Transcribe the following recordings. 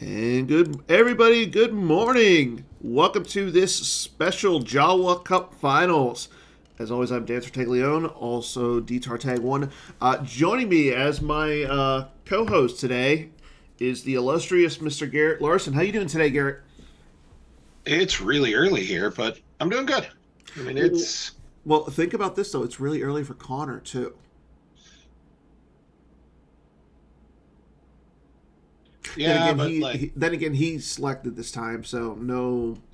And good morning. Welcome to this special Jawa Cup Finals. As always, I'm Dancer Taglione, also DTAR Tag 1. Joining me as my co-host today is the illustrious Mr. Garrett Larson. How you doing today, Garrett? It's really early here, but I'm doing good. I mean, Well, it's well, think about this, though. It's really early for Conor, too. Then yeah, again, but he selected this time, so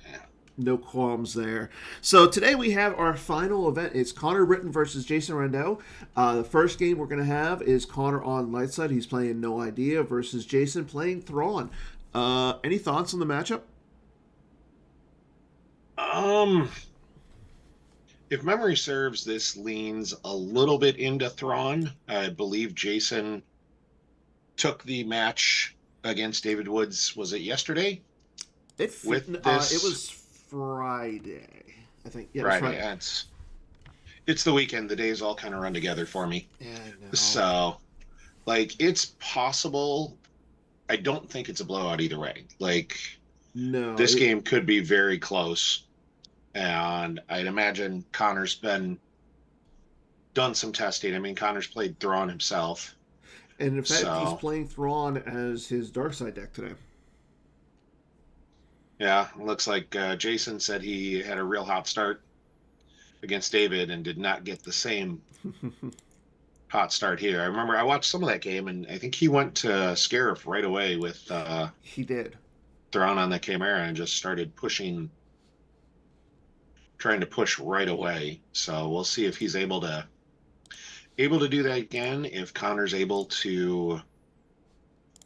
yeah. no qualms there. So today we have our final event. It's Conor Britton versus Jason Reindeau. The first game we're going to have is Conor on light side. He's playing No Idea versus Jason playing Thrawn. Any thoughts on the matchup? um, if memory serves, this leans a little bit into Thrawn. I believe Jason took the match against David Woods. Was it yesterday? With It this was Friday, I think. Yeah, it was Friday, Friday. it's the weekend. The days all kind of run together for me. Yeah, I know. So, it's possible. I don't think it's a blowout either way. No, This game could be very close. And I'd imagine Connor's been done some testing. I mean, Connor's played Thrawn himself. and in fact, he's So, playing Thrawn as his dark side deck today. yeah, looks like Jason said he had a real hot start against David and did not get the same hot start here. I remember I watched some of that game, and I think he went to Scarif right away with He did. Thrawn on the Chimera and just started pushing, trying to push right away. So we'll see if he's able to do that again. If Connor's able to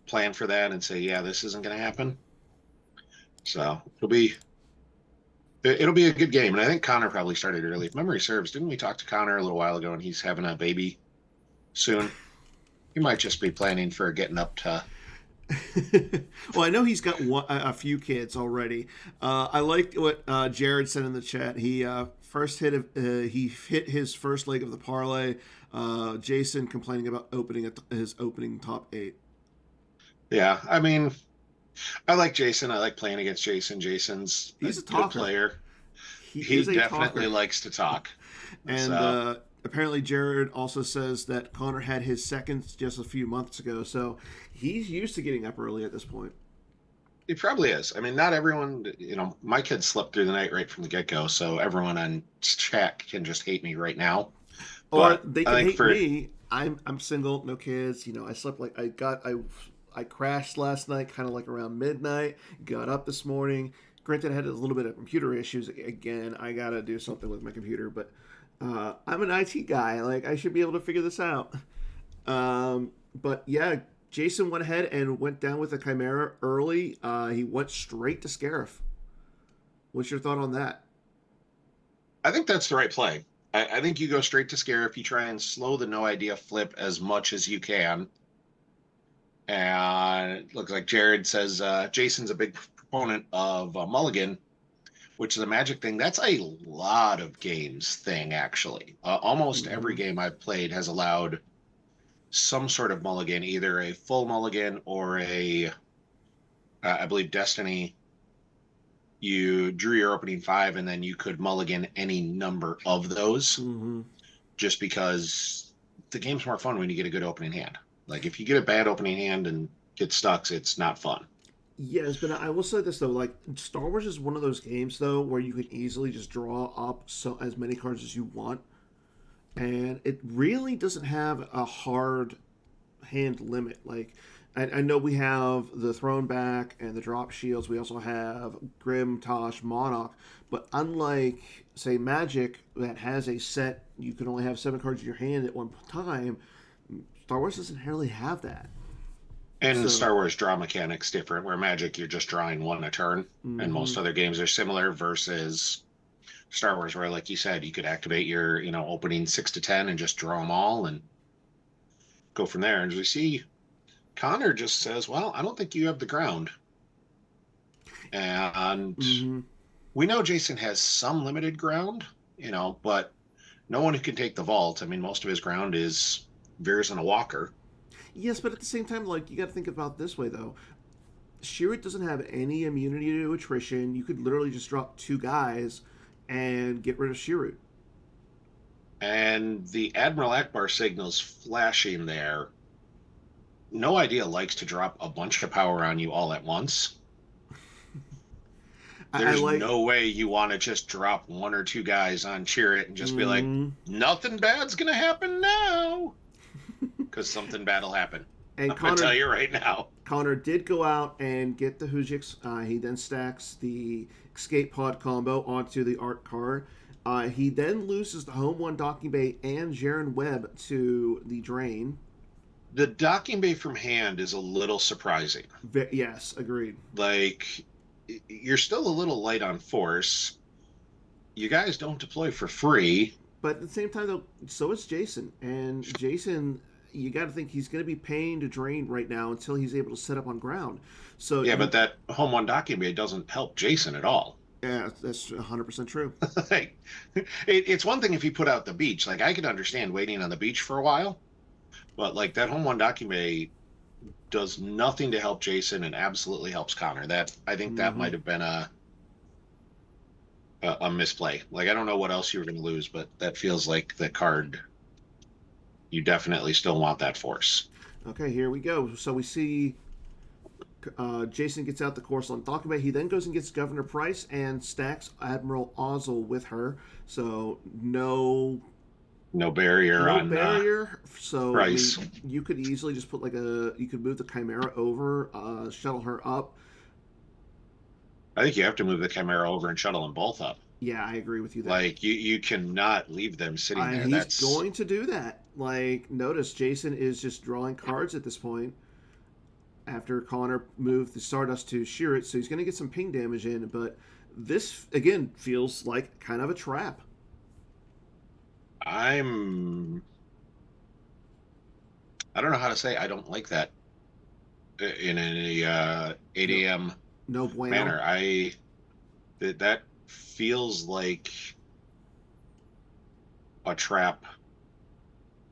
plan for that and say, yeah, this isn't going to happen. So it'll be a good game. And I think Connor probably started early. If memory serves, didn't we talk to Connor a little while ago and he's having a baby soon? He might just be planning for getting up to. Well, I know he's got a few kids already. I liked what Jared said in the chat. He hit his first leg of the parlay. Jason complaining about his opening top eight. Yeah, I mean, I like Jason. I like playing against Jason. Jason's a He's a good talker. player. He He is a definitely talker. likes to talk. And So apparently, Jared also says that Connor had his second just a few months ago, so he's used to getting up early at this point. he probably is. I mean, not everyone, my kids slept through the night right from the get go. So everyone on chat can just hate me right now. Or But they I can think hate for me. I'm single, no kids. I slept like I crashed last night, kind of like around midnight. Got up this morning. Granted, I had a little bit of computer issues again. I gotta do something with my computer, but I'm an IT guy. Like I should be able to figure this out. But yeah, Jason went ahead and went down with the Chimera early. He went straight to Scarif. What's your thought on that? I think that's the right play. I think you go straight to scare if you try and slow the no idea flip as much as you can. And it looks like Jared says Jason's a big proponent of Mulligan, which is a magic thing. That's a lot of games thing, actually. Almost every Mm-hmm. game I've played has allowed some sort of mulligan, either a full mulligan or I believe Destiny. You drew your opening five, and then you could mulligan any number of those, Mm-hmm. just because the game's more fun when you get a good opening hand. Like if you get a bad opening hand and get stuck, it's not fun. Yes, but I will say this though, like Star Wars is one of those games though where you can easily just draw up as many cards as you want, and it really doesn't have a hard hand limit. Like I know we have the thrown back and the drop shields. We also have Grim, Tosh, Monarch, but unlike say Magic that has a set, you can only have 7 cards in your hand at one time. Star Wars doesn't really have that. And So, Star Wars draw mechanics different, where Magic you're just drawing one a turn, and mm-hmm. most other games are similar. Versus Star Wars, where like you said, you could activate your opening 6 to 10 and just draw them all and go from there. And as we see, Connor just says, "Well, I don't think you have the ground," and Mm-hmm. we know Jason has some limited ground, but no one who can take the vault. I mean, most of his ground is Veers and a Walker. Yes, but at the same time, like you got to think about it this way though. Shearet doesn't have any immunity to attrition. You could literally just drop two guys and get rid of Shearet. And the Admiral Akbar signals flashing there. No Idea likes to drop a bunch of power on you all at once. I There's like. no way you want to just drop one or two guys on Cheer It and just be like, Mm, nothing bad's going to happen now. Because something bad will happen. and I'm going to tell Conor you right now. Conor did go out and get the Hujiks. He then stacks the escape pod combo onto the art card. He then loses the home one docking bay and Jaren Webb to the drain. The docking bay from hand is a little surprising. Yes, agreed. Like, you're still a little light on force. You guys don't deploy for free. But at the same time, though, so is Jason. And Jason, you got to think he's going to be paying to drain right now until he's able to set up on ground. So Yeah, but that home one docking bay doesn't help Jason at all. yeah, that's 100% true. Like, it's one thing if you put out the beach. Like, I could understand waiting on the beach for a while, but like that home one docking bay does nothing to help Jason and absolutely helps Conor. That I think that Mm-hmm. might have been a misplay. Like, I don't know what else you were going to lose, but that feels like the card. You definitely still want that force. Okay, here we go. So we see Jason gets out the course on Docking Bay. He then goes and gets Governor Price and stacks Admiral Ozzel with her. So No barrier no on barrier. So I Price. mean, you could easily just put you could move the Chimera over, shuttle her up. I think you have to move the Chimera over and shuttle them both up. Yeah, I agree with you there. Like, you cannot leave them sitting there. He's That's going to do that. Like, notice Jason is just drawing cards at this point after Conor moved the Stardust to shear it, so he's going to get some ping damage in. But this again feels like kind of a trap. I'm I don't know how to say I don't like that in a 8 No, a.m. no bueno. manner. That feels like a trap,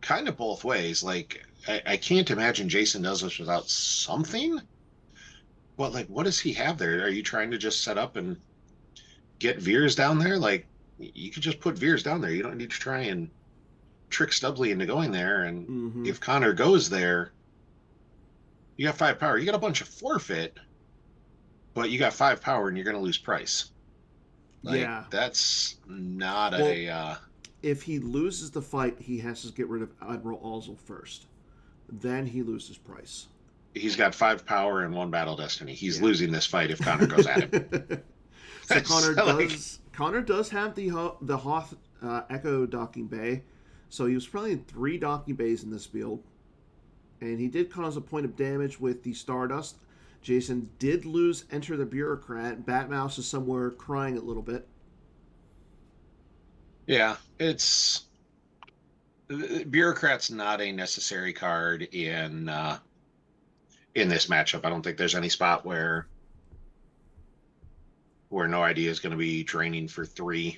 kind of both ways. Like, I can't imagine Jason does this without something. Well, like, what does he have there? Are you trying to just set up and get Veers down there? Like, you could just put Veers down there. You don't need to try and trick Stubley into going there. And Mm-hmm. if Conor goes there, you got 5 power. You got a bunch of forfeit, but you got 5 power and you're going to lose price. Like, Yeah. that's not Well, a. if he loses the fight, he has to get rid of Admiral Ozzel first. Then he loses Price. He's got 5 power and 1 battle destiny. He's Yeah. losing this fight if Conor goes at him. So Like, Conor does have the Hoth Echo docking bay, so he was probably in 3 docking bays in this build, and he did cause a point of damage with the Stardust. Jason did lose Enter the Bureaucrat. Batmouse is somewhere crying a little bit. yeah, it's bureaucrat's not a necessary card in this matchup. I don't think there's any spot where No Idea is going to be draining for 3.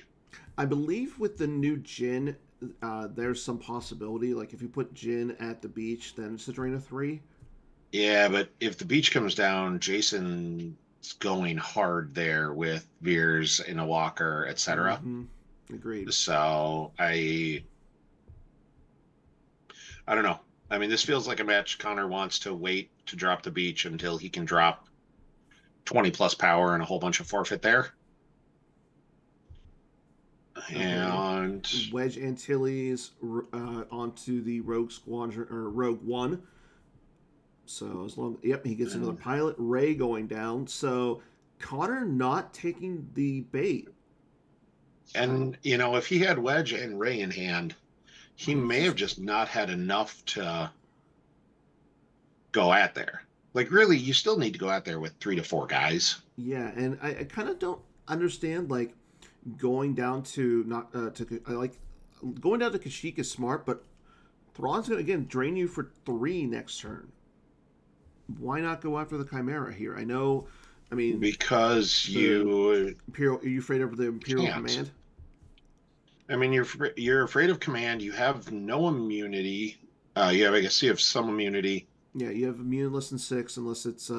I believe with the new Jin, there's some possibility. Like if you put Jin at the beach, then it's a drain of 3. Yeah, but if the beach comes down, Jason's going hard there with Veers in a walker, etc. Mm-hmm. Agreed. So I don't know. I mean, this feels like a match Conor wants to wait to drop the beach until he can drop 20 plus power and a whole bunch of forfeit there. Okay. And Wedge Antilles onto the Rogue Squadron or Rogue One. So as long, yep, he gets another pilot. Ray going down. So Conor not taking the bait. and if he had Wedge and Ray in hand, he may have just not had enough to go at there. Like, really, you still need to go out there with 3 to 4 guys. Yeah, and I kind of don't understand like going down to not to like going down to Kashyyyk is smart, but Thrawn's gonna again drain you for 3 next turn. Why not go after the Chimera here? I know, I mean, Because you Imperial. Are you afraid of the Imperial can't. Command? I mean, you're afraid of command. You have no immunity. I guess you have some immunity. Yeah, you have immuneless in 6 unless it's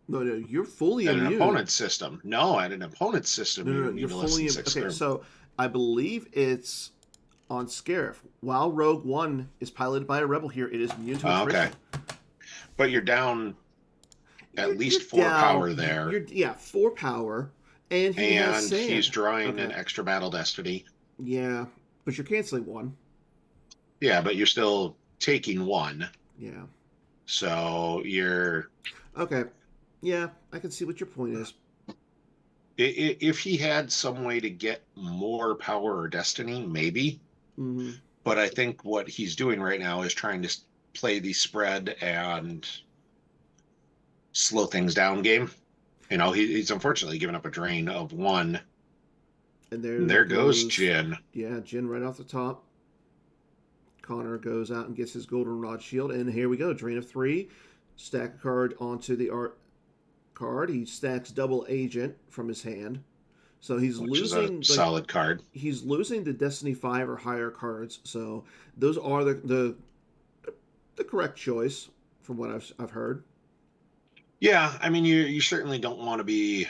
No, no, you're fully At an immune. opponent's system. No, at an opponent's system, No, you're no, no, immune you're to less than fully six okay. sperm. So I believe it's on Scarif. While Rogue One is piloted by a rebel here, it is immune to Okay. attrition. But you're down at You're least four down. power there. You're yeah, 4 power, and he has And he's sand. drawing Okay, an extra battle destiny. yeah, but you're canceling one. Yeah, but you're still taking one. Yeah. So you're Okay. Yeah, I can see what your point is. if he had some way to get more power or destiny, maybe. Hmm. But I think what he's doing right now is trying to play the spread and slow things down game. He's unfortunately given up a drain of one. And And there there goes goes, Jin. yeah, Jin right off the top. Conor goes out and gets his goldenrod shield, and here we go. Drain of 3. Stack a card onto the art card. He stacks double agent from his hand. So he's Which is a losing like solid card. he's losing the Destiny 5 or higher cards. So those are the correct choice from what I've heard. Yeah, I mean, you certainly don't want to be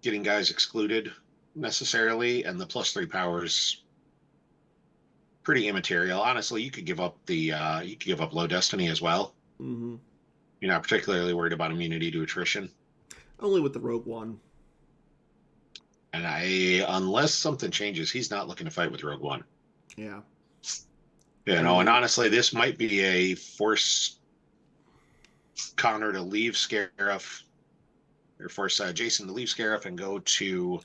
getting guys excluded necessarily, and the +3 powers pretty immaterial. Honestly, you could give up low destiny as well. Hmm. You're not particularly worried about immunity to attrition. Only with the Rogue One. And unless something changes, he's not looking to fight with Rogue One. Yeah. And And honestly, this might be a force Conor to leave Scarif, or force Jason to leave Scarif and go to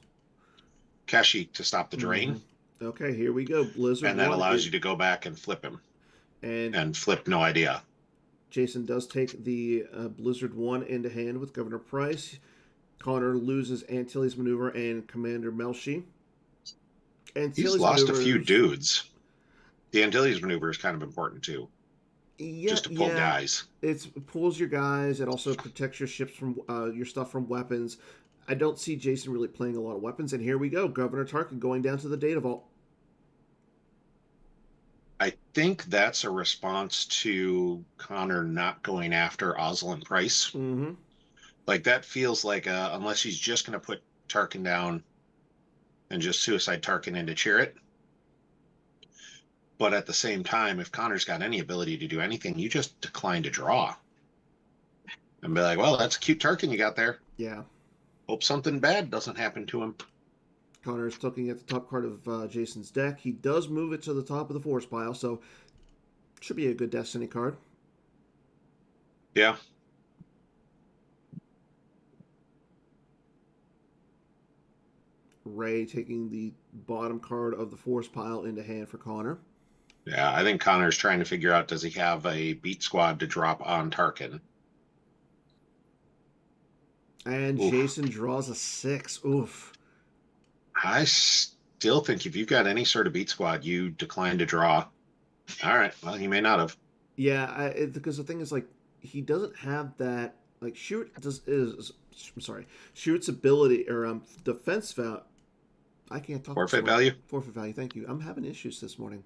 Kashyyyk to stop the hmm drain. okay, here we go. Blizzard And that One. allows you to go back and flip him And and flip no idea. Jason does take the Blizzard 1 into hand with Governor Price. Conor loses Antilles Maneuver and Commander Melshi. He's Antilles lost a few Maneuvers, dudes. The Antilles maneuver is kind of important too, yeah, just to pull yeah, guys. it pulls your guys. It also protects your ships from your stuff from weapons. I don't see Jason really playing a lot of weapons. And here we go, Governor Tarkin going down to the data vault. I think that's a response to Conor not going after Ozzel and Price. Mm-hmm. Like that feels like unless he's just going to put Tarkin down and just suicide Tarkin into Chirrut. But at the same time, if Conor's got any ability to do anything, you just decline to draw and be like, well, that's a cute Tarkin you got there. Yeah. Hope something bad doesn't happen to him. Connor is looking at the top card of Jason's deck. He does move it to the top of the force pile, so should be a good Destiny card. Yeah. Ray taking the bottom card of the force pile into hand for Connor. Yeah, I think Conor's trying to figure out, does he have a beat squad to drop on Tarkin? And Oof. Jason draws a 6. Oof. I still think if you've got any sort of beat squad, you decline to draw. All right. Well, he may not have. Yeah, because the thing is, like, he doesn't have that. Like, I'm sorry. Shoot's ability or defense value. I can't talk this Forfeit morning. value? Forfeit value. Thank you. I'm having issues this morning.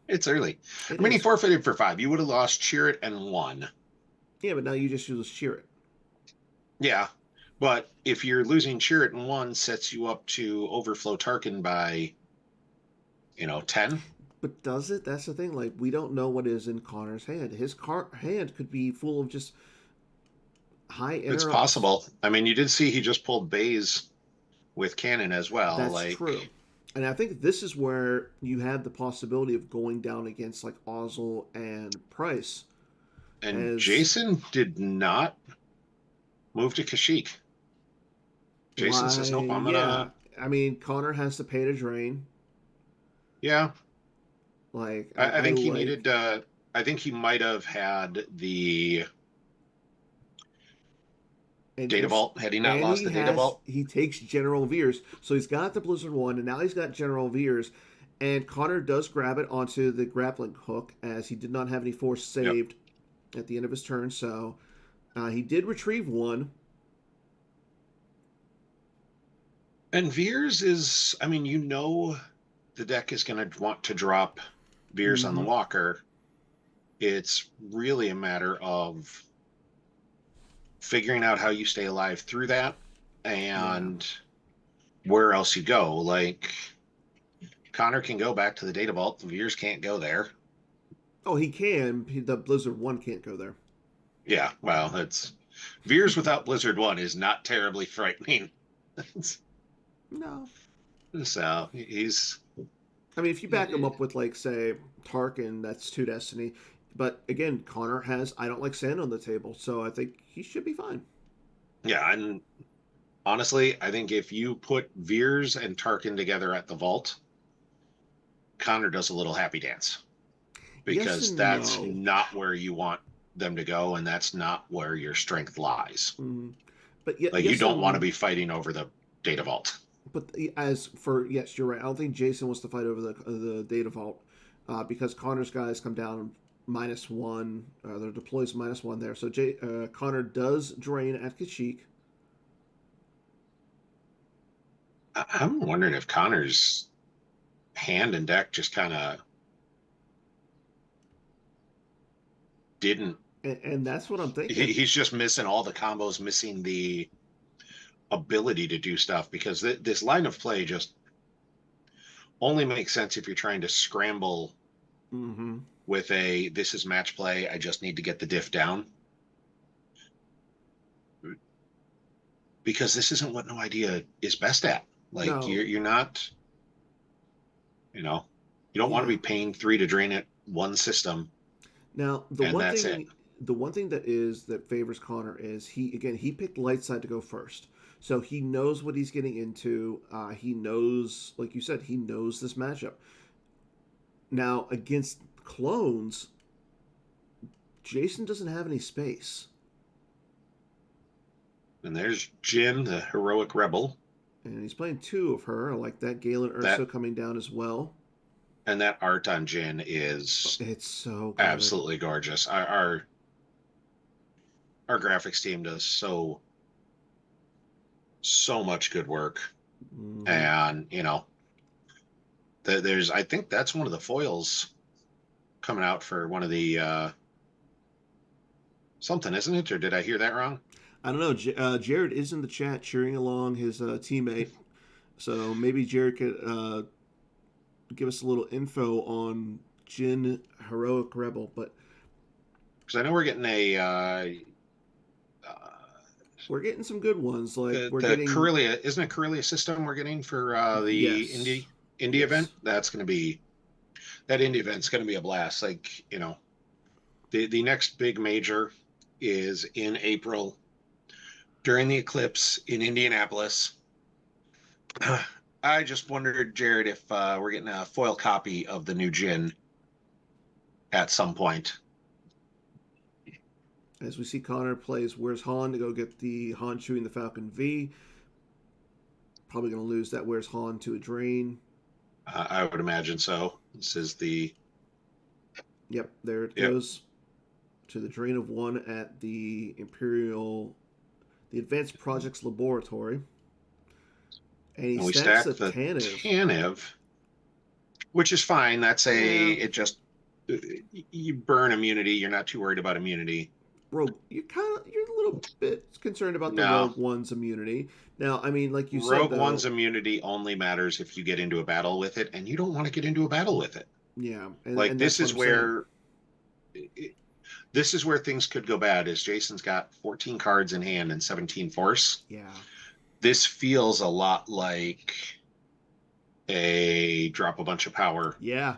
It's early. It I mean, he is. forfeited for 5. You would have lost Chirrut and 1. Yeah, but now you just use Chirrut. Yeah. But if you're losing Chirrut and 1 sets you up to overflow Tarkin by, 10. But does it? That's the thing. Like, we don't know what is in Connor's hand. His hand could be full of just high interrupts. It's possible. I mean, you did see he just pulled Baze with cannon as well. That's Like, true. And I think this is where you have the possibility of going down against like Ozzel and Price. and As Jason did not move to Kashyyyk. Jason why? says, nope, I'm Yeah. gonna. I mean, Connor has to pay to drain. Yeah, Like I I think he like. needed. I think he might have had the And data he's vault. Had he not and lost the data vault? he takes General Veers. So he's got the Blizzard one, and now he's got General Veers. And Connor does grab it onto the grappling hook as he did not have any force Yep. saved at the end of his turn. So he did retrieve one. And Veers is. I mean, the deck is going to want to drop Veers on the Mm-hmm. walker. It's really a matter of figuring out how you stay alive through that Yeah. and where else you go. Like Connor can go back to the data vault. The Veers can't go there. Oh, he can. The Blizzard One can't go there. Yeah, well, it's Veers without Blizzard 1 is not terribly frightening. No. So he's I mean, if you back him up with, like, say, Tarkin, that's two Destiny. But again, Connor has I don't like sand on the table, so I think he should be fine. yeah, and honestly, I think if you put Veers and Tarkin together at the vault, Connor does a little happy dance Yes because and that's no. not where you want them to go, and that's not where your strength lies. Mm. But Like you yes don't want to and be fighting over the data vault. but as for yes, you're right. I don't think Jason wants to fight over the data vault because Connor's guys come down -1. Their deploys -1 there. So Connor does drain at Kashyyyk. I'm wondering if Connor's hand and deck just kind of didn't. And that's what I'm thinking. He's just missing all the combos, missing the ability to do stuff because this line of play just only makes sense if you're trying to scramble Mm-hmm. with a this is match play. I just need to get the diff down because this isn't what No Idea is best at. Like No, you're not, you know, you don't want to yeah. be paying 3 to drain it one system Now and that's it. the one thing that favors Connor is he picked light side to go first, so he knows what he's getting into. He knows, like you said, he knows this matchup. Now against clones, Jason doesn't have any space, And there's Jin, the heroic rebel. and he's playing two of her. I like that. Galen Urso That coming down as well. and that art on Jin is It's so good. absolutely gorgeous. Our graphics team does so much good work, Hmm. and there's I think that's one of the foils coming out for one of the something, isn't it? Or did I hear that wrong? I don't know. Jared is in the chat cheering along his teammate, so maybe Jared could give us a little info on Jin Heroic Rebel. But Because I know we're getting a we're getting some good ones. Like we're the getting Corellia, isn't it Corellia system we're getting for the yes, indie event? yes, That's going to be that indie event's going to be a blast. Like the next big major is in April during the eclipse in Indianapolis. I just wondered, Jared, if we're getting a foil copy of the new Jin at some point. as we see Connor plays Where's Han to go get the Han chewing the Falcon V. Probably going to lose that Where's Han to a drain. I would imagine so. This is the Yep, there it yep. goes to the drain of one at the the Advanced Projects Laboratory. And he And we stacks stack a the Tanev. Tanev, which is fine. That's Yeah, it just you burn immunity. You're not too worried about immunity. you're a little bit concerned about the No, Rogue One's immunity. Now, I mean, like you said Rogue One's though, immunity only matters if you get into a battle with it, and you don't want to get into a battle with it. yeah, Like and that's what I'm saying. this is where things could go bad. Is Jason's got 14 cards in hand and 17 force. Yeah, This feels a lot like a drop a bunch of power yeah.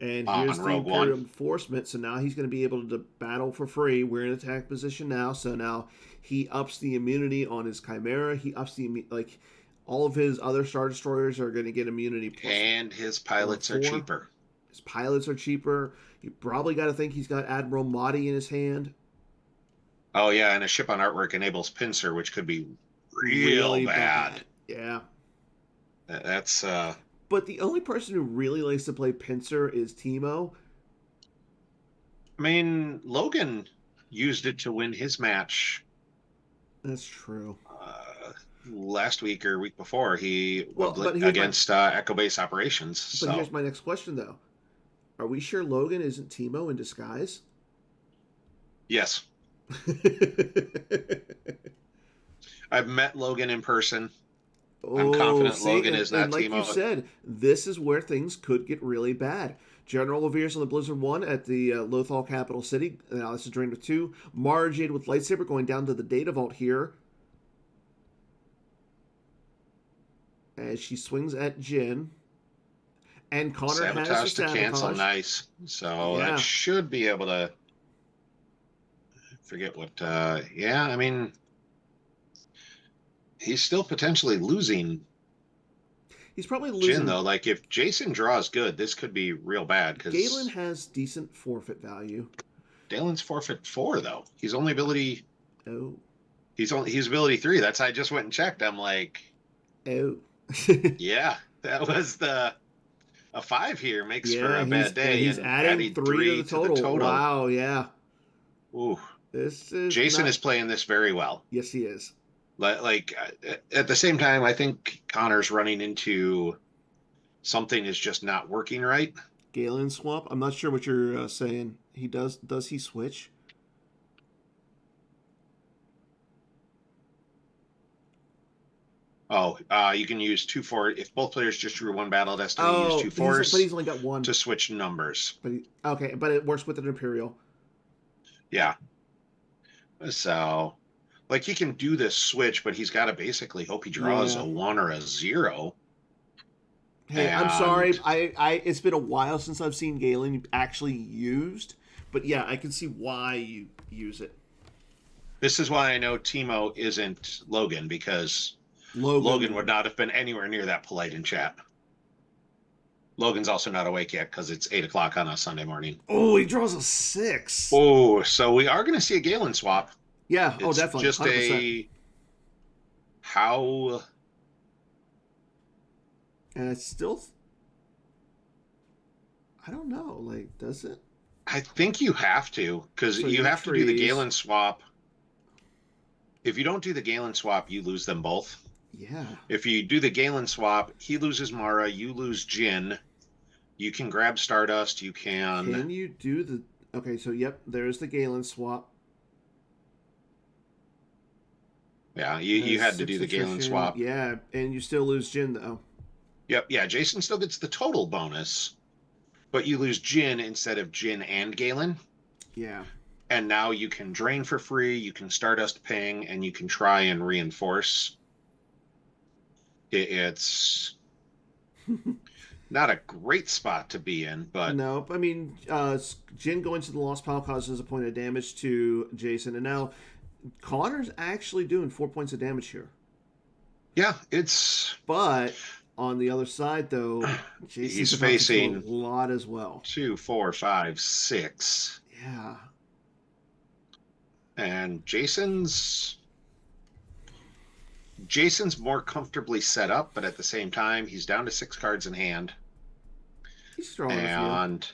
And on here's the Rogue One. Imperial Enforcement. So now he's going to be able to battle for free. We're in attack position now. So now he ups the immunity on his Chimera. He ups the like all of his other Star Destroyers are going to get immunity And his pilots are +4. cheaper. His pilots are cheaper. You probably got to think he's got Admiral Mahdi in his hand. Oh yeah, and a ship on artwork enables pincer, which could be real Really bad. bad. Yeah. That's But the only person who really likes to play Pincer is Timo. I mean, Logan used it to win his match That's true. last week or week before. He Well, against Echo Base Operations. but So here's my next question though. Are we sure Logan isn't Timo in disguise? yes, I've met Logan in person. I'm Oh, confident see, Logan and, is and not like you Timo. said, this is where things could get really bad. General Lavere's on the Blizzard 1 at the Lothal capital city. Now this is Reindeau 2. Mara Jade with lightsaber going down to the data vault here as she swings at Jin. And Conor has the Sabotage to cancel, sabotage. nice. So that Yeah, should be able to forget what. Yeah, I mean, he's still potentially losing he's probably Jin losing. though. Like if Jason draws good, this could be real bad Galen because has decent forfeit value. Dalen's forfeit 4 though. He's only ability. Oh, He's ability 3. That's I just went and checked. I'm like, oh. yeah, that was the a 5 here makes for Yeah, a bad day, he's and adding adding 3 to the 3 to the total. total. Wow, yeah. Ooh, This is Jason not. is playing this very well. Yes, he is. Like at the same time, I think Connor's running into something is just not working right. Galen swap. I'm not sure what you're saying. He does. Does he switch? Oh, you can use 2 4 if both players just drew one battle destiny. Use Oh, two but fours he's only got one. to switch numbers. Okay, but it works with an Imperial. Yeah, so like he can do this switch, but he's got to basically hope he draws Yeah. a 1 or a 0. Hey, I'm And sorry. It's been a while since I've seen Galen actually used, but yeah, I can see why you use it. this is why I know Timo isn't Logan, because Logan would Logan. not have been anywhere near that polite in chat. Logan's also not awake yet because it's 8 o'clock on a Sunday morning. Oh, he draws a 6. Oh, so we are going to see a Galen swap. Yeah. Oh, It's definitely. just 100%. a how. And it's still. I don't know. Like, does it? I think you have to, because So you you have to do the freeze. Galen swap. If you don't do the Galen swap, you lose them both. Yeah. If you do the Galen swap, he loses Mara, you lose Jin. You can grab Stardust. You can. Can you do the? Okay, so yep, there's the Galen swap. Yeah, you Has had to do 6 the Galen attrition. swap. Yeah, and you still lose Jin though. Yep, yeah. Jason still gets the total bonus, but you lose Jin instead of Jin and Galen. Yeah. And now you can drain for free, you can Stardust ping, and you can try and reinforce. It's not a great spot to be in, but Nope. I mean, Jin going to the Lost Pile causes a point of damage to Jason, and now Connor's actually doing 4 points of damage here. yeah, it's But on the other side, though, Jason's he's about to do a facing lot as well. 2, 4, 5, 6. Yeah. And Jason's more comfortably set up, but at the same time, he's down to 6 cards in hand. He's throwing a few. And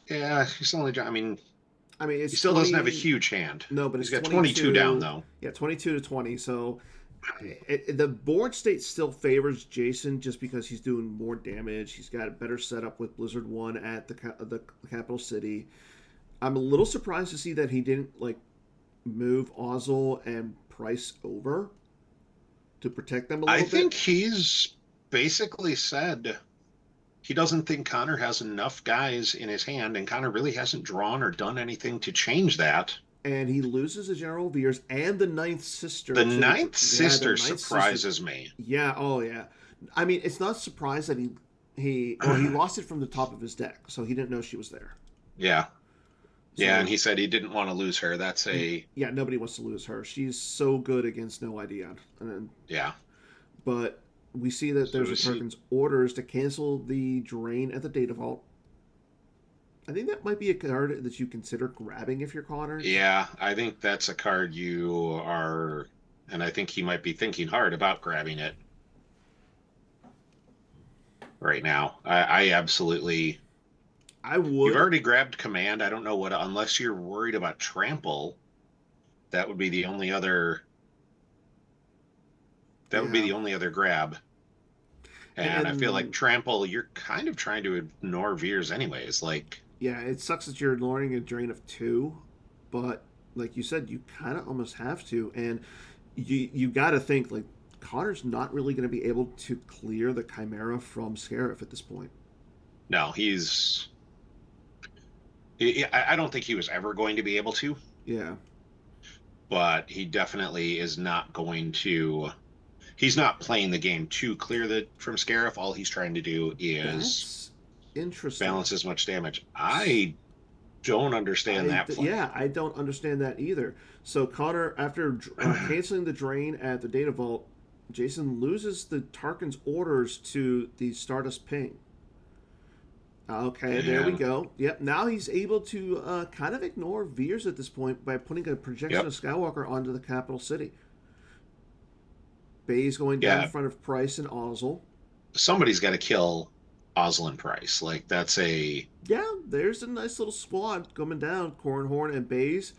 yeah, he's only. I mean, I mean, he it's still 20. doesn't have a huge hand. No, but He's it's got 22 down 22. though. Yeah, 22 to 20. So the board state still favors Jason just because he's doing more damage. He's got a better setup with Blizzard 1 at the capital city. I'm a little surprised to see that he didn't like move Ozzel and Price over to protect them a I little think bit. he's basically said he doesn't think Conor has enough guys in his hand, and Conor really hasn't drawn or done anything to change that. And he loses the General Veers and the Ninth Sister The to the ninth yeah the sister Ninth Sister. surprises me. Yeah, oh yeah. I mean, it's not surprised that he lost it from the top of his deck, so he didn't know she was there. Yeah. Yeah, and So he said he didn't want to lose her. That's a yeah, nobody wants to lose her. She's so good against no ID on. yeah. But we see that So there's a is he Perkins orders to cancel the drain at the data vault. I think that might be a card that you consider grabbing if you're Connor. Yeah, I think that's a card you are, and I think he might be thinking hard about grabbing it right now. I absolutely. I You've would. already grabbed command. I don't know what, unless you're worried about trample, that would be the only other. That would be Yeah. the only other grab. And I feel like And trample, you're kind of trying to ignore Veers anyways. Like, yeah, it sucks that you're lowering a drain of 2. but like you said, you kind of almost have to, and you got to think like Connor's not really going to be able to clear the Chimera from Scarif at this point. No, I don't think he was ever going to be able to, Yeah, but he definitely is not going to. He's not playing the game to clear the from Scarif. All he's trying to do is that's interesting. balance as much damage. I don't understand that play. Yeah, I don't understand that either. So Connor, after canceling the drain at the data vault, Jason loses the Tarkin's orders to the Stardust ping. Okay, there we And go. Yep, now he's able to kind of ignore Veers at this point by putting a projection yep, of Skywalker onto the capital city. Bay's going down in yeah, front of Price and Ozzel. somebody's got to kill Oslin Price. Like that's a. Yeah, there's a nice little squad coming down. Cornhorn and Bays.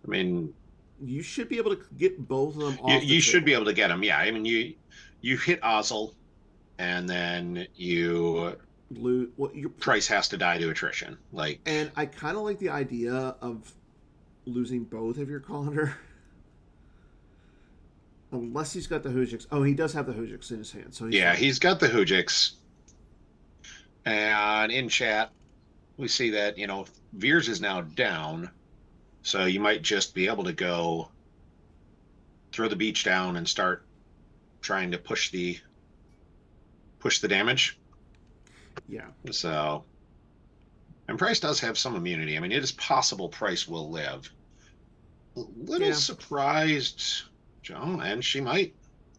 I mean, You should be able to get both of them you off the you should be table. able to get him. Yeah, I mean you hit Osel, and then you What you Price has to die to attrition. Like and I kind of like the idea of losing both of your Connor. Unless he's got the Hoojiks. Oh, he does have the Hoojiks in his hand, so he's yeah, fine. he's got the Hoojiks, and in chat we see that Veers is now down, so you might just be able to go throw the beach down and start trying to push the damage. Yeah. So, and Price does have some immunity. I mean, it is possible Price will live. A little Yeah, surprised, Joe, and she might.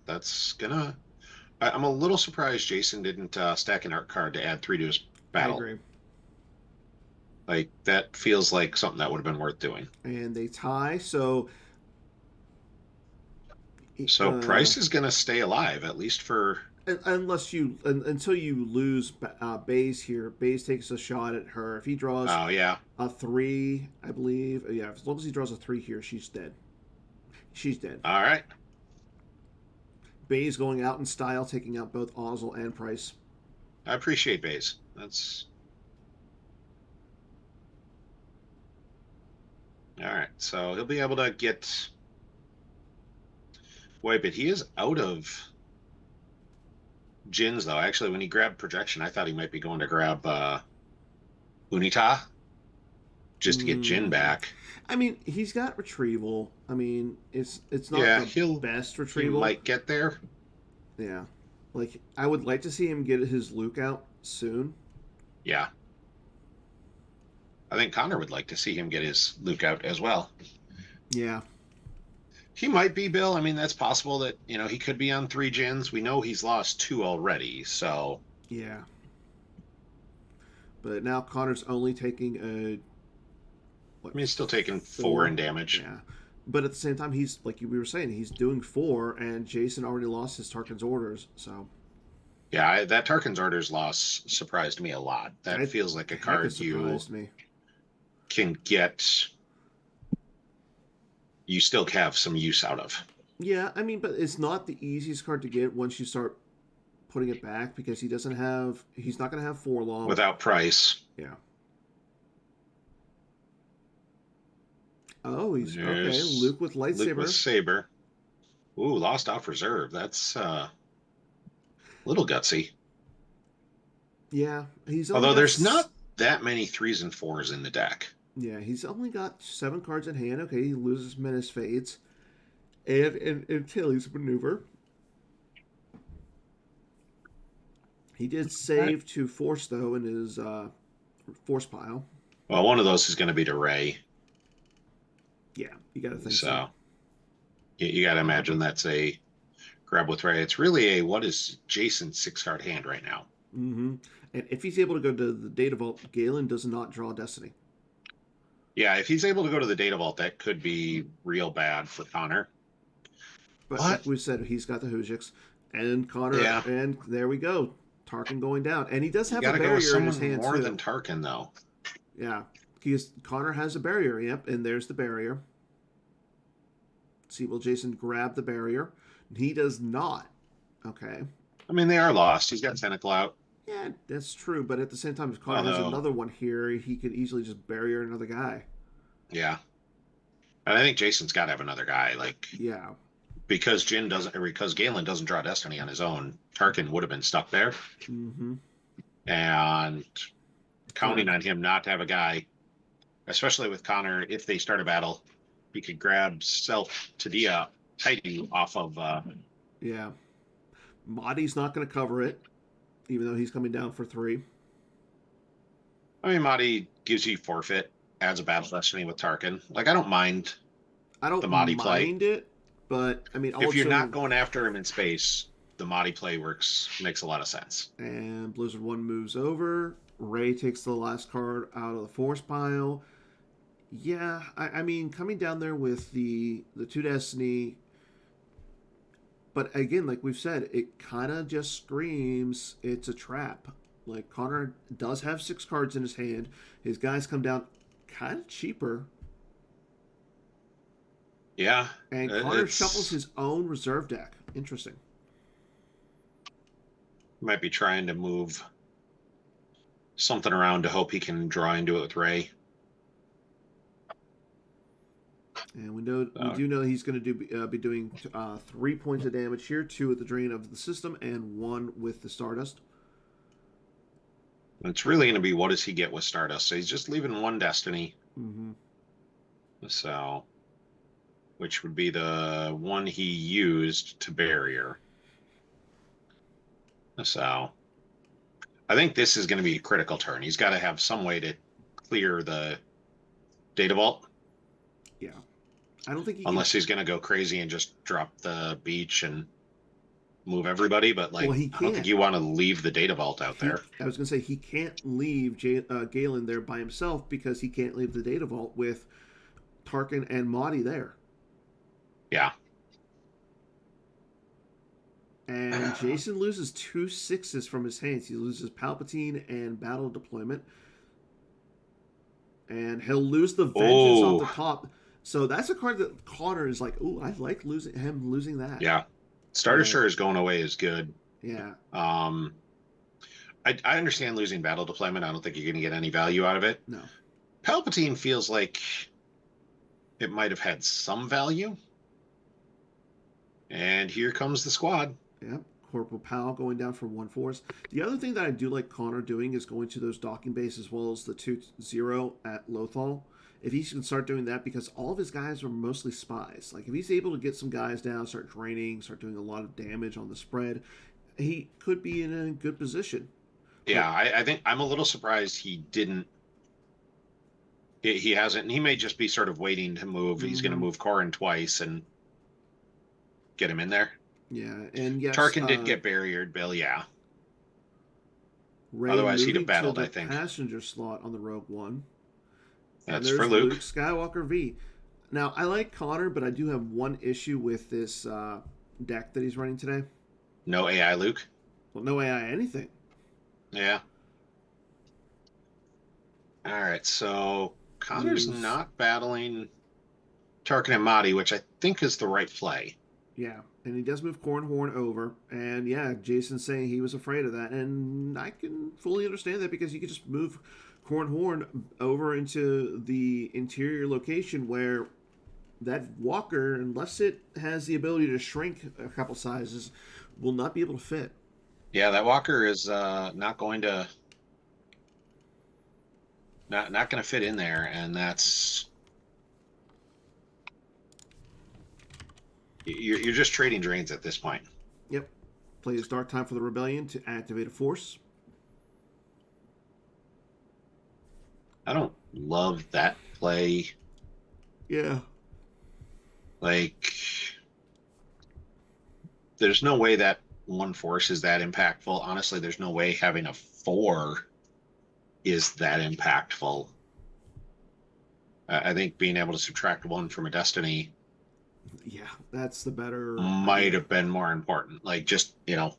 That's gonna. I'm a little surprised Jason didn't stack an art card to add 3 to his I battle. agree. Like that feels like something that would have been worth doing. And they tie, so So uh, Price is gonna stay alive at least for. unless until you lose Bays here, Bays takes a shot at her. If he draws Oh yeah. a 3, I believe, yeah, as long as he draws a 3 here, she's dead. She's dead. All right. Bays going out in style, taking out both Ozzel and Price. I appreciate Bays. That's all right. So he'll be able to get. Wait, but he is out of Jins though. Actually, when he grabbed projection, I thought he might be going to grab Unita just to get Jin Mm, back. I mean, he's got retrieval. I mean, it's not Yeah, the best he retrieval. might get there. Yeah, like I would like to see him get his Luke out soon. Yeah. I think Conor would like to see him get his Luke out as well. Yeah, He might be Bill. I mean, that's possible that, he could be on 3 Jins. We know he's lost 2 already, so yeah. But now Connor's only taking a I mean, he's still taking 4 in 4. damage. Yeah, but at the same time, he's like we were saying, he's doing 4, and Jason already lost his Tarkin's orders. So Yeah, that Tarkin's Orders loss surprised me a lot. That that feels like a heck has card you surprised me. can get, you still have some use out of Yeah, I mean, but it's not the easiest card to get once you start putting it back because he's not going to have 4 long. without price. Yeah. Oh, he's okay. There's Luke with Luke with lightsaber. Saber. Ooh, lost off reserve. That's a little gutsy. Yeah, he's only Although got there's not that many 3s and 4s in the deck. yeah, he's only got 7 cards in hand. Okay, he loses Menace Fades and Tilly's maneuver. He did All right. save to Force though in his Force pile. Well, one of those is going to be to Ray. Yeah, you got to think so. So you got to imagine that's a grab with Ray. It's really a what is Jason's 6-card hand right now? Mm-hmm. And if he's able to go to the Data Vault, Galen does not draw Destiny. Yeah, if he's able to go to the Data Vault, that could be real bad for Conor. But like What? we said, he's got the Hoojiks and Connor, Yeah, and there we go. Tarkin going down, and he does you have a got to go with barrier in his someone hand more too. than Tarkin, though. Yeah, because Connor has a barrier. Yep, and there's the barrier. See, will Jason grab the barrier? He does not. Okay. I mean, they are lost. He's got Tentacle out. Yeah, that's true. But at the same time, if Connor has Although, another one here, he could easily just bury another guy. yeah, and I think Jason's got to have another guy, like Yeah. because Jin doesn't, or because Galen doesn't draw Destiny on his own. Tarkin would have been stuck there, Mm-hmm. and counting Correct. on him not to have a guy, especially with Connor, if they start a battle, he could grab Self Tadia Heidi off of. Yeah. Mahdi's not going to cover it, even though he's coming down for 3. I mean, Mahdi gives you forfeit, adds a battle destiny with Tarkin. Like, I don't mind I the don't Mahdi play. mind it, but I mean, If you're not also, going after him in space, the Mahdi play makes a lot of sense. and Blizzard 1 moves over. Ray takes the last card out of the force pile. Yeah, I mean, coming down there with the 2 Destiny, but again, like we've said, it kind of just screams it's a trap. Like, Connor does have 6 cards in his hand. His guys come down kind of cheaper, Yeah, and Connor shuffles it's his own reserve deck. Interesting. might be trying to move something around to hope he can draw into it with Ray. And we So do know he's going to be doing 3 points of damage here, 2 at the drain of the system, and 1 with the Stardust. it's really going to be what does he get with Stardust? So he's just leaving one destiny. Mm-hmm. So, which would be the one he used to barrier. So, I think this is going to be a critical turn. He's got to have some way to clear the data vault. Yeah, I don't think he can. Unless he's going to go crazy and just drop the beach and move everybody. But Well, like, he I don't think can't. you want to leave the data vault out He, there. I was going to say he can't leave Galen there by himself because he can't leave the data vault with Tarkin and Mahdi there. Yeah. And Jason loses 2 sixes from his hands. He loses Palpatine and Battle Deployment. And he'll lose the Vengeance off the Oh, top. So that's a card that Connor is like, ooh, I like losing that. yeah. Starter And Sure is going away is good. yeah, Um, I understand losing battle deployment. I don't think you're going to get any value out of it. no. Palpatine feels like it might have had some value. And here comes the squad. Yeah. Corporal Pal going down for 1 force. The other thing that I do like Connor doing is going to those docking bases as well as the 2-0 at Lothal. If he can start doing that, because all of his guys are mostly spies. Like, if he's able to get some guys down, start draining, start doing a lot of damage on the spread, he could be in a good position. Yeah, But I think I'm a little surprised he didn't. He hasn't. He may just be sort of waiting to move. He's going to mm-hmm. move Corin twice and get him in there. Yeah, and yes, Tarkin did get barriered, Bill. Yeah. Ray Otherwise, he'd have moving to battled, the I think. passenger slot on the Rogue One. And That's for there's Luke Luke. Skywalker V. Now, I like Connor, but I do have one issue with this deck that he's running today. No AI Luke. Well, no AI anything. Yeah. All right. So Connor's Moves. not battling Tarkin and Mahdi, which I think is the right play. Yeah, and he does move Cornhorn over. And yeah, Jason's saying he was afraid of that. And I can fully understand that because you could just move Cornhorn over into the interior location where that walker, unless it has the ability to shrink a couple sizes, will not be able to fit. Yeah, that Walker is not going to not going to fit in there, and that's you're just trading drains at this point. Yep. Plays Dark Time for the Rebellion to activate a force. I don't love that play. Yeah. Like, there's no way that one force is that impactful. Honestly, there's no way having a 4 is that impactful. I think being able to subtract 1 from a destiny Yeah, that's the better might idea. have been more important. Like, just, I'll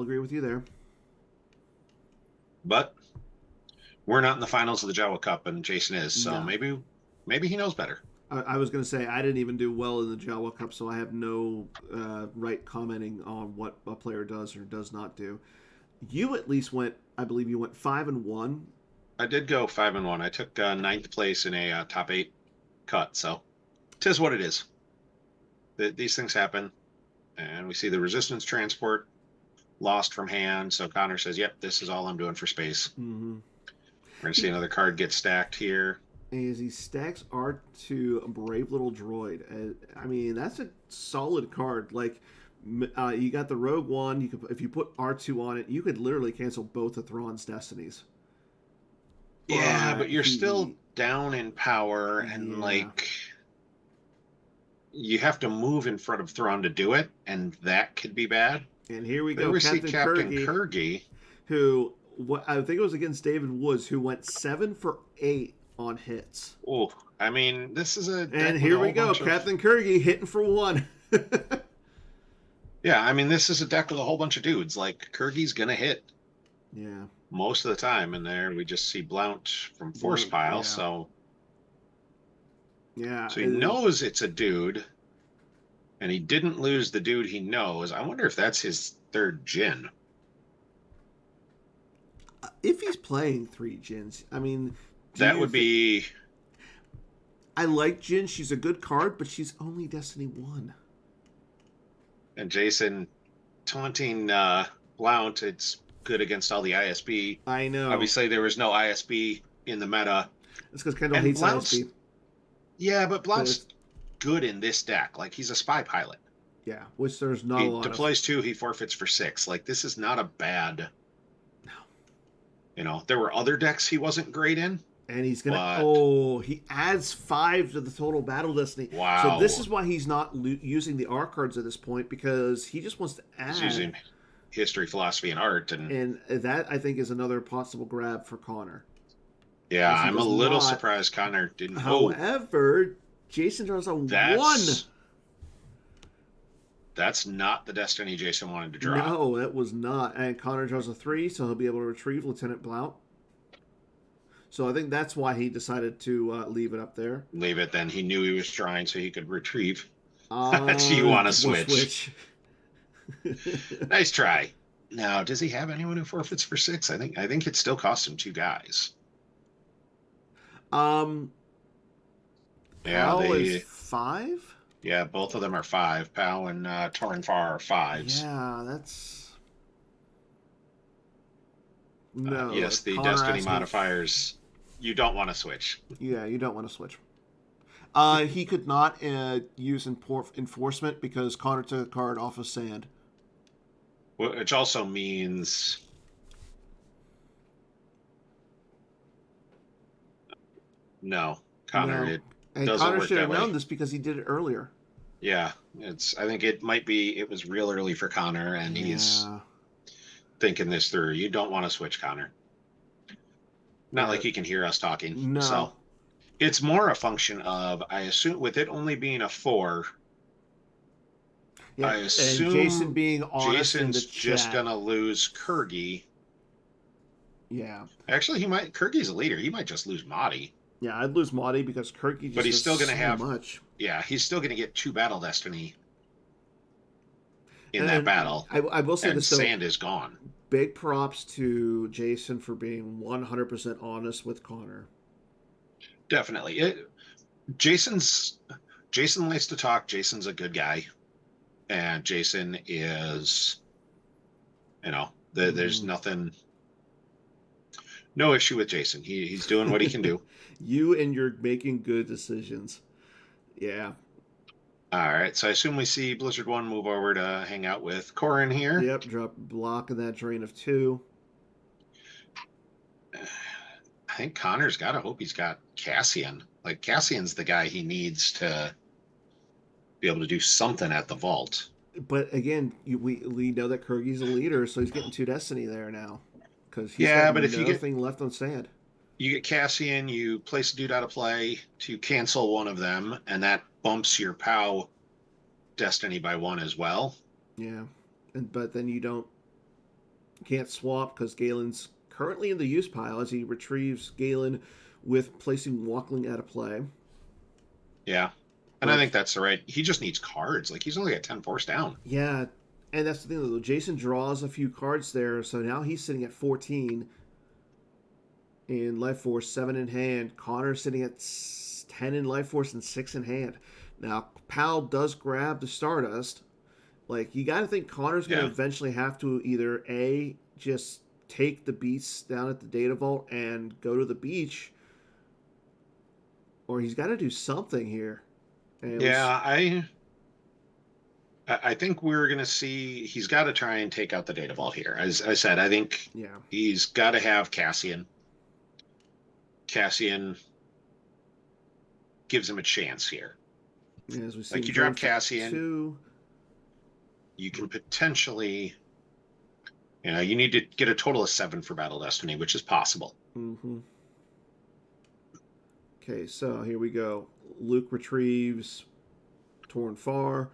agree with you there. but we're not in the finals of the Jawa Cup, and Jason is, so No. maybe he knows better. I was going to say I didn't even do well in the Jawa Cup, so I have no right commenting on what a player does or does not do. You at least went. I believe you went 5-1. I did go 5-1. I took ninth place in a top 8 cut. So, tis what it is. These things happen, and we see the resistance transport lost from hand. So Conor says, "Yep, this is all I'm doing for space." Mm-hmm. We're gonna see another card get stacked here. As he stacks R2, a brave little droid. I mean, that's a solid card. Like, you got the Rogue One. You could, if you put R2 on it, you could literally cancel both of Thrawn's destinies. Yeah, but you're still down in power, and Yeah. like you have to move in front of Thrawn to do it, and that could be bad. And here we There go, we see Captain Captain Kirgy, Kirgy. who I think it was against David Woods, who went 7 for 8 on hits. Oh, I mean, this is a And here we go, Captain Kirgy hitting for 1. Yeah, I mean, this is a deck with a whole bunch of dudes. Like Kirgy's gonna hit. Yeah. Most of the time, and there we just see Blount from Force Pile. Yeah. So yeah, he knows it's a dude, and he didn't lose the dude he knows. I wonder if that's his third Jin. If he's playing 3 Jins, I mean, that would be. I like Jin. She's a good card, but she's only Destiny 1. And Jason taunting Blount. It's good against all the ISB. I know. Obviously, there was no ISB in the meta. It's because Kendall hates ISB. Yeah, but Blount's good in this deck. Like, he's a spy pilot. Yeah, which there's not a lot. He deploys 2, he forfeits for 6. Like, this is not a bad. No. You know, there were other decks he wasn't great in. And he's gonna. He adds 5 to the total battle destiny. Wow. So this is why he's not using the R cards at this point, because he just wants to add. He's using history, philosophy, and art, and that I think is another possible grab for Conor. Yeah, I'm a little surprised Conor didn't. However, Jason draws a 1. That's not the destiny Jason wanted to draw. No, it was not. And Conor draws a 3, so he'll be able to retrieve Lieutenant Blount. So I think that's why he decided to leave it up there. Leave it then. He knew he was trying, so he could retrieve. Do you want to switch? Nice try. Now, does he have anyone who forfeits for 6? I think it still costs him 2 guys. Yeah, they is 5. Yeah, both of them are 5. Pal and Torrenfar are 5s. Yeah, that's no. Yes, the Conor destiny modifiers. You don't want to switch. Yeah, you don't want to switch. He could not use enforcement because Conor took a card off of sand. Which also means no, Conor. No. It and doesn't Conor work should that have way. known this because he did it earlier. Yeah, I think it might be. It was real early for Conor, and he's thinking this through. You don't want to switch, Conor. Not like he can hear us talking. No. So it's more a function of, I assume, with it only being a 4. Yeah, I assume and Jason being honest Jason's just gonna lose Kirgy. Yeah. Actually, Kirgy's a leader. He might just lose Mahdi. Yeah, I'd lose Mahdi because Kirky just But he's still gonna have much. Yeah, he's still gonna get 2 battle destiny in that battle. I will say this though. Sand is gone. Big props to Jason for being 100% honest with Conor. Definitely. Jason likes to talk. Jason's a good guy. And Jason is, there's no issue with Jason. He's doing what he can do. You and you're making good decisions. Yeah. All right. So I assume we see Blizzard 1 move over to hang out with Corin here. Yep. Drop block of that drain of 2. I think Conor's got to hope he's got Cassian. Like, Cassian's the guy he needs to be able to do something at the vault. But again, we know that Kirgy's a leader, so he's getting 2 destiny there now. Because he's but if nothing left on sand. You get Cassian, you place a dude out of play to cancel one of them, and that bumps your POW destiny by 1 as well. Yeah. But then you can't swap because Galen's currently in the use pile as he retrieves Galen with placing Walkling out of play. Yeah. And I think that's the right. He just needs cards. Like, he's only got 10 force down. Yeah. And that's the thing, though. Jason draws a few cards there, so now he's sitting at 14 in Life Force, 7 in hand. Connor's sitting at 10 in Life Force and 6 in hand. Now, Pal does grab the Stardust. Like, you got to think Connor's going to eventually have to either A, just take the beasts down at the Data Vault and go to the beach, or he's got to do something here. And I think we're going to see he's got to try and take out the Data Vault here. As I said, I think he's got to have Cassian. Cassian gives him a chance here. Yeah, as we see, like you drop Cassian, you can potentially, you need to get a total of 7 for Battle Destiny, which is possible. Mm-hmm. Okay, so here we go. Luke retrieves Torn Far.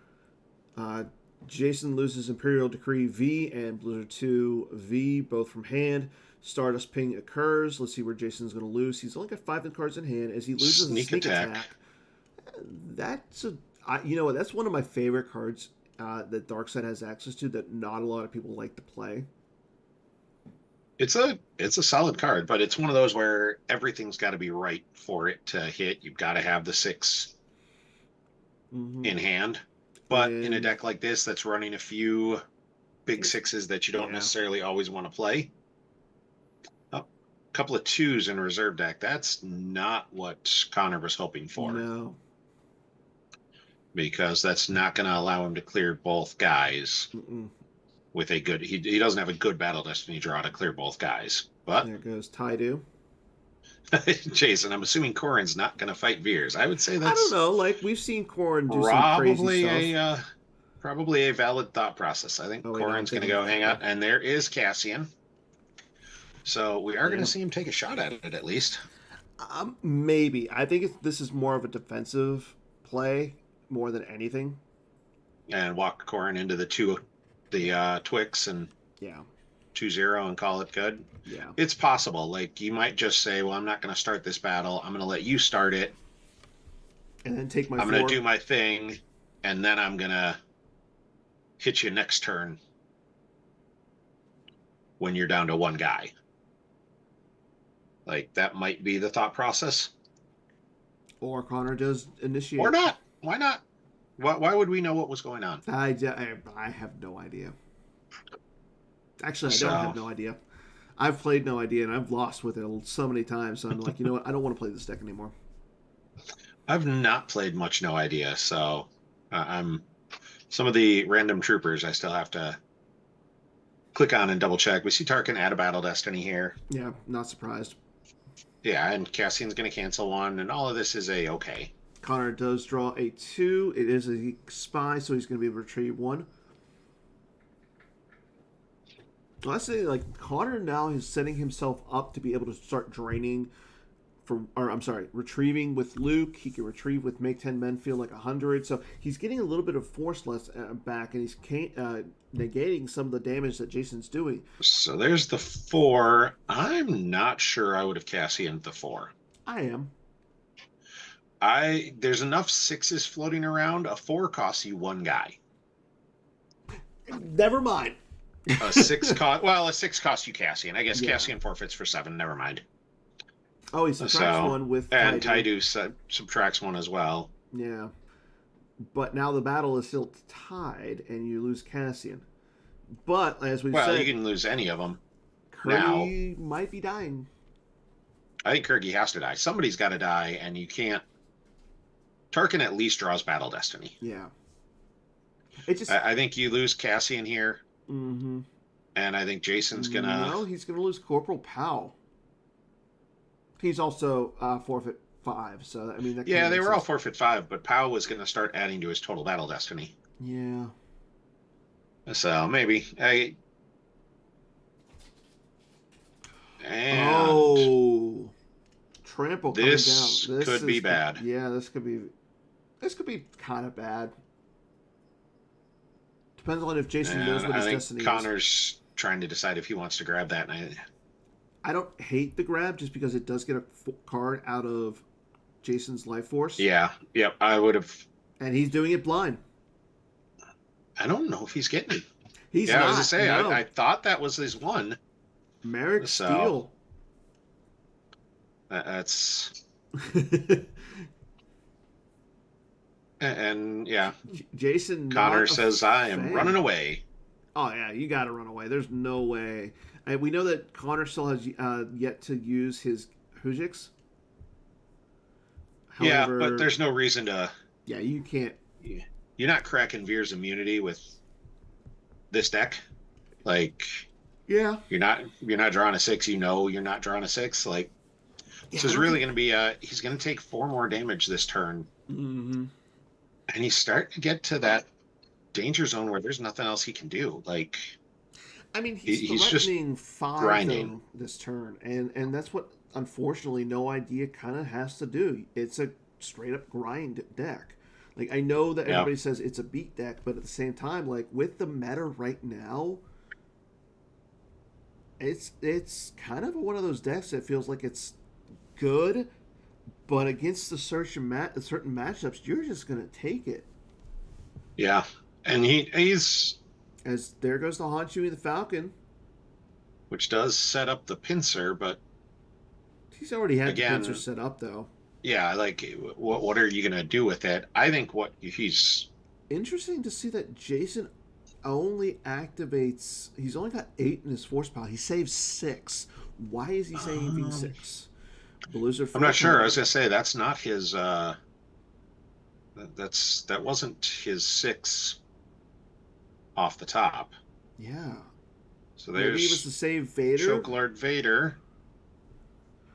Jason loses Imperial Decree V and Blizzard 2 V, both from hand. Stardust Ping occurs. Let's see where Jason's going to lose. He's only got 5 cards in hand. As he loses Sneak attack. That's that's one of my favorite cards that Darkseid has access to that not a lot of people like to play. It's a solid card, but it's one of those where everything's got to be right for it to hit. You've got to have the 6 in hand. But in a deck like this that's running a few big 6s that you don't necessarily always want to play, a couple of 2s in a reserve deck, that's not what Conor was hoping for. No. Because that's not going to allow him to clear both guys with a good... He doesn't have a good Battle Destiny draw to clear both guys. But there goes Taidu. Jason, I'm assuming Corrin's not going to fight Veers. I would say that's... I don't know. Like, we've seen Corrin do some crazy stuff. Probably a valid thought process. I think Corrin's going to go hang out. And there is Cassian. So we are going to see him take a shot at it, at least. Maybe. I think this is more of a defensive play more than anything. And walk Corrin into the Twix and 2-0 and call it good. Yeah. It's possible. Like, you might just say, well, I'm not going to start this battle. I'm going to let you start it. And then take my I'm going to do my thing, and then I'm going to hit you next turn when you're down to 1 guy. Like, that might be the thought process. Or Conor does initiate. Or not. Why not? Why would we know what was going on? I have no idea. Actually, I don't have no idea. I've played No Idea, and I've lost with it so many times. So I'm like, you know what? I don't want to play this deck anymore. I've not played much No Idea, so I'm some of the random troopers I still have to click on and double check. We see Tarkin add a Battle Destiny here. Yeah, not surprised. Yeah, and Cassian's going to cancel 1, and all of this is okay. Conor does draw a 2. It is a spy, so he's going to be able to retrieve 1. Well, I say, like, Conor now is setting himself up to be able to start draining retrieving with Luke. He can retrieve with Make 10 Men Feel Like 100. So he's getting a little bit of force less back, and he's negating some of the damage that Jason's doing. So there's the 4. I'm not sure I would have Cassian'd the 4. I am. There's enough 6s floating around. A 4 costs you 1 guy. Never mind. A 6 costs you Cassian. I guess Cassian forfeits for 7. Never mind. Oh, he subtracts 1 with and Taidu subtracts 1 as well. Yeah, but now the battle is still tied, and you lose Cassian. But as we said, you can lose any of them. Kirby might be dying. I think Kirby has to die. Somebody's got to die, and you can't. Tarkin at least draws Battle Destiny. Yeah. I think you lose Cassian here. Mm-hmm. And I think Jason's gonna. No, he's gonna lose Corporal Powell. He's also forfeit 5. So I mean, they were all forfeit 5, but Powell was gonna start adding to his total Battle Destiny. Yeah. So maybe Trample coming down. This could be bad. Yeah, this could be kind of bad. Depends on if Jason knows what his destiny is. Connor's trying to decide if he wants to grab that. And I don't hate the grab just because it does get a card out of Jason's life force. Yeah, yep, I would have. And he's doing it blind. I don't know if he's getting it. He's Yeah, I was gonna not. say I No. thought that was his one. Merrick So Steele. that's and yeah, Jason, Connor not a says I am running fan. away. Oh yeah, you got to run away. There's no way. And we know that Connor still has yet to use his Hujix. Yeah, but However, there's no reason to. yeah, you can't. You're not cracking Veer's immunity with this deck. Like Yeah, you're not drawing a six. You know you're not drawing a six. Like yeah. so, I it's don't really think. going to be. He's going to take 4 more damage this turn, Hmm. and he's starting to get to that danger zone where there's nothing else he can do. Like I mean, he's he's just threatening five grinding. though this turn, and that's what unfortunately no idea kind of has to do. It's a straight up grind deck. Like I know that Yeah, everybody says it's a beat deck, but at the same time, like with the meta right now, it's kind of one of those decks that feels like it's good, but against the certain matchups, you're just gonna take it. yeah, and he's As there goes the Hanshu the Falcon. which does set up the pincer, but He's already had the pincer again, set up though. yeah, like what are you gonna do with it? I think what he's Interesting to see that Jason only activates. He's only got 8 in his force pile. He saves 6. Why is he saving um, 6? Blizzard I'm 4 not coming sure. I was out. gonna say that's not his that wasn't his six off the top. Yeah. So Maybe he was to there's save Vader. Chokelord Vader.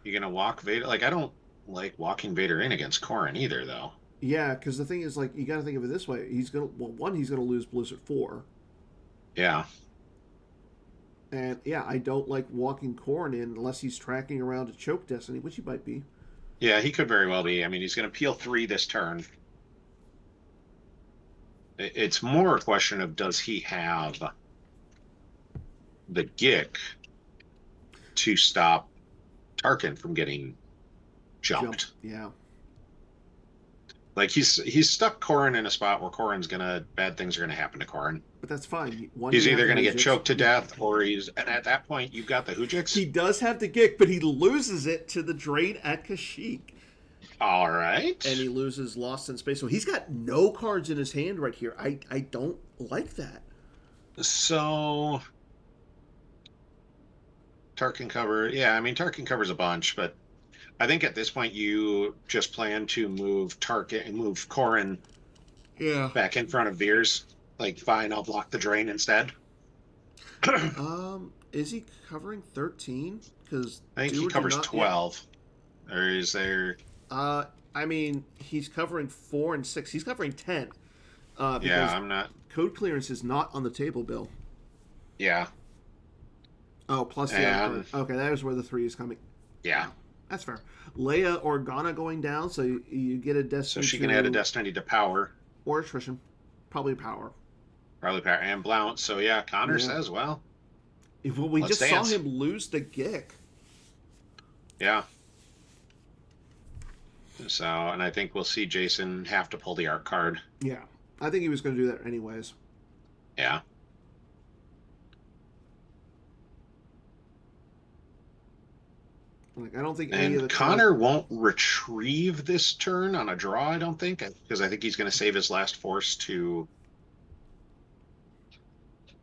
You're gonna walk Vader. Like I don't like walking Vader in against Corrin either, though. Yeah, because the thing is, like, you got to think of it this way. He's gonna, well, one, he's gonna lose Blizzard 4, Yeah, and yeah, I don't like walking Corrin in unless he's tracking around to choke Destiny, which he might be. yeah, he could very well be. I mean, he's gonna peel 3 this turn. It's more a question of does he have the Gick to stop Tarkin from getting Jump. jumped? Yeah. Like he's stuck Corrin in a spot where Corrin's gonna bad things are gonna happen to Corrin. But that's fine. One, He's you have either the going to get Hujix. choked to death or and at that point, you've got the He Hujix. does have the Gick, but he loses it to the Drain at Kashyyyk. All right. And he loses Lost in Space. So he's got no cards in his hand right here. I don't like that. So, Tarkin cover. Yeah, I mean, Tarkin covers a bunch, but I think at this point, you just plan to move Tarkin and move Corrin Yeah. back in front of Veers. Like, fine, I'll block the drain instead. Is he covering 13? Because I think he covers 12. Or is there. I mean, he's covering 4 and 6. He's covering 10. Yeah, Because I'm not. code clearance is not on the table, Bill. Yeah. Oh, plus the other And card. Okay, that is where the 3 is coming. yeah. That's fair. Leia Organa going down, so you get a So Destiny she can add a Destiny to power. or attrition. Probably power. Probably power and Blount. So yeah, Connor Yeah. says, well, Well, we let's just dance. saw him lose the Gick. Yeah. So, and I think we'll see Jason have to pull the art card. Yeah. I think he was going to do that anyways. Yeah. Like, I don't think any of the And Connor won't retrieve this turn on a draw, I don't think, because I think he's going to save his last force to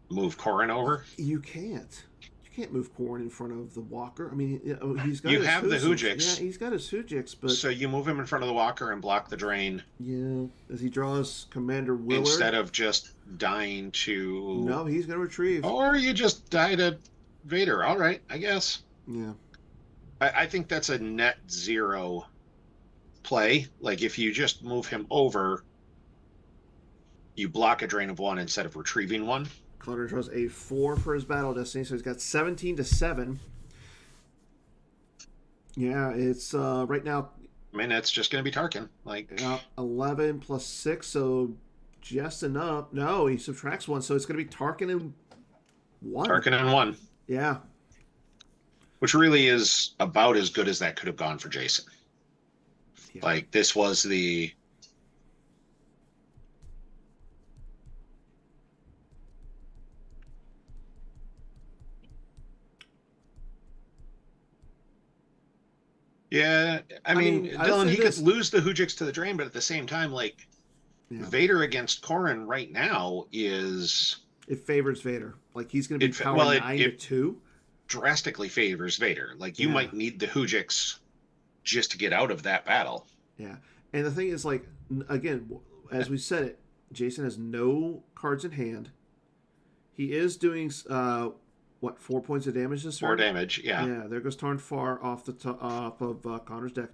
move Corrin over. You can't. You can't move Corn in front of the Walker. I mean, he's got You his have the Hujix. Yeah, he's got his Hujix, but So you move him in front of the Walker and block the drain yeah, as he draws Commander Willard. instead of just dying to. No, he's going to retrieve. Or you just die to Vader. All right, I guess. Yeah. I think that's a net zero play. Like if you just move him over, you block a drain of 1 instead of retrieving 1. Connor draws a 4 for his Battle Destiny, so he's got 17 to 7. Yeah, it's right now I mean, it's just going to be Tarkin. Like 11 plus 6, so just enough. No, he subtracts 1, so it's going to be Tarkin and 1. Tarkin and 1, Yeah. which really is about as good as that could have gone for Jason. Yeah. Like this was the. Yeah, I I mean, mean, I'd Dylan, say he could this. lose the Hujix to the drain, but at the same time, like Yeah, Vader against Corrin right now it favors Vader. Like he's going to be it power well, 9 to it 2. drastically favors Vader. Like you Yeah, might need the Hujix just to get out of that battle. yeah. And the thing is, like, again, as we said it, Jason has no cards in hand. He is doing what 4 points of damage this More turn. damage, yeah. Yeah, there goes Tarn far off the off of Connor's deck.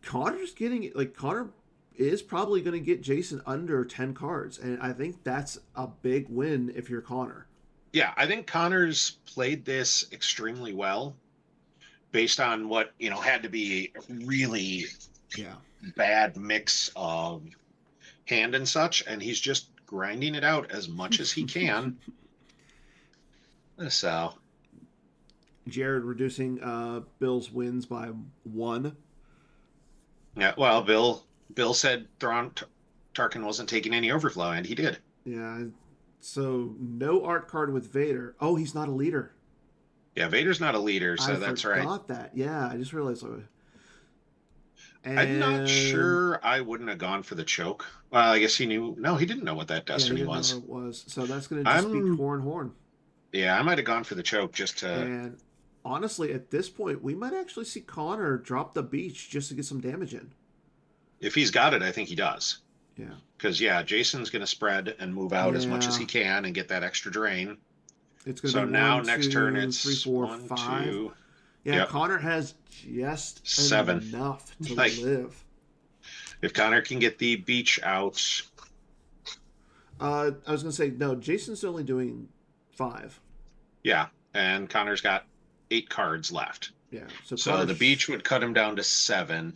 Connor's getting like Connor is probably going to get Jason under 10 cards, and I think that's a big win if you're Connor. Yeah, I think Connor's played this extremely well based on what, had to be a really Yeah, bad mix of hand and such, and he's just grinding it out as much as he can. So, Jared reducing Bill's wins by 1. yeah, well, Bill said Thrawn Tarkin wasn't taking any overflow, and he did. Yeah, so no art card with Vader. Oh, he's not a leader. Yeah, Vader's not a leader, I so that's right. forgot that. Yeah, I just realized. I'm not And sure I wouldn't have gone for the choke. Well, I guess he knew. No, he didn't know what that yeah, he destiny didn't know was. what it was. So that's going to just be I'm, Corn Horn. yeah, I might have gone for the choke just to. And honestly, at this point, we might actually see Connor drop the beach just to get some damage in. If he's got it, I think he does. Yeah. Because yeah, Jason's going to spread and move out as much as Yeah. he can and get that extra drain. It's going to So be now one, next two, turn three, it's four, one, five. two, Yeah, yep, Connor has just 7. enough to Like live. if Connor can get the beach out, I was going to say, no, Jason's only doing 5. yeah, and Connor's got 8 cards left. Yeah. So Connor, the beach would cut him down to 7.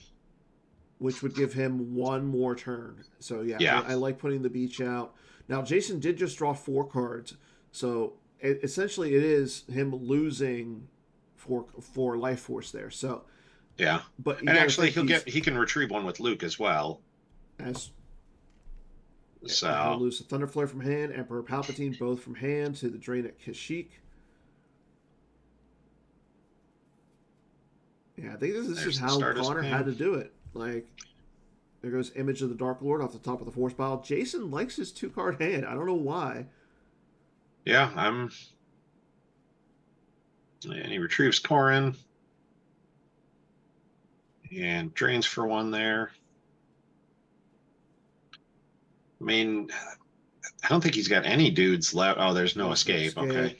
which would give him one more turn. So yeah, Yeah, I like putting the beach out. Now Jason did just draw 4 cards, so essentially it is him losing for life force there. So, yeah. but you And got to actually think he can retrieve one with Luke as well. as he'll So lose the Thunder Flare from hand, Emperor Palpatine both from hand to the Drain at Kashyyyk. Yeah, I think this is there's just the how Stardust Connor had to Pain. do it. Like, there goes Image of the Dark Lord off the top of the force pile. Jason likes his 2-card hand. I don't know why. Yeah, and he retrieves Corrin and drains for 1 there. I mean, I don't think he's got any dudes left. Oh, there's no There's no escape. escape. Okay.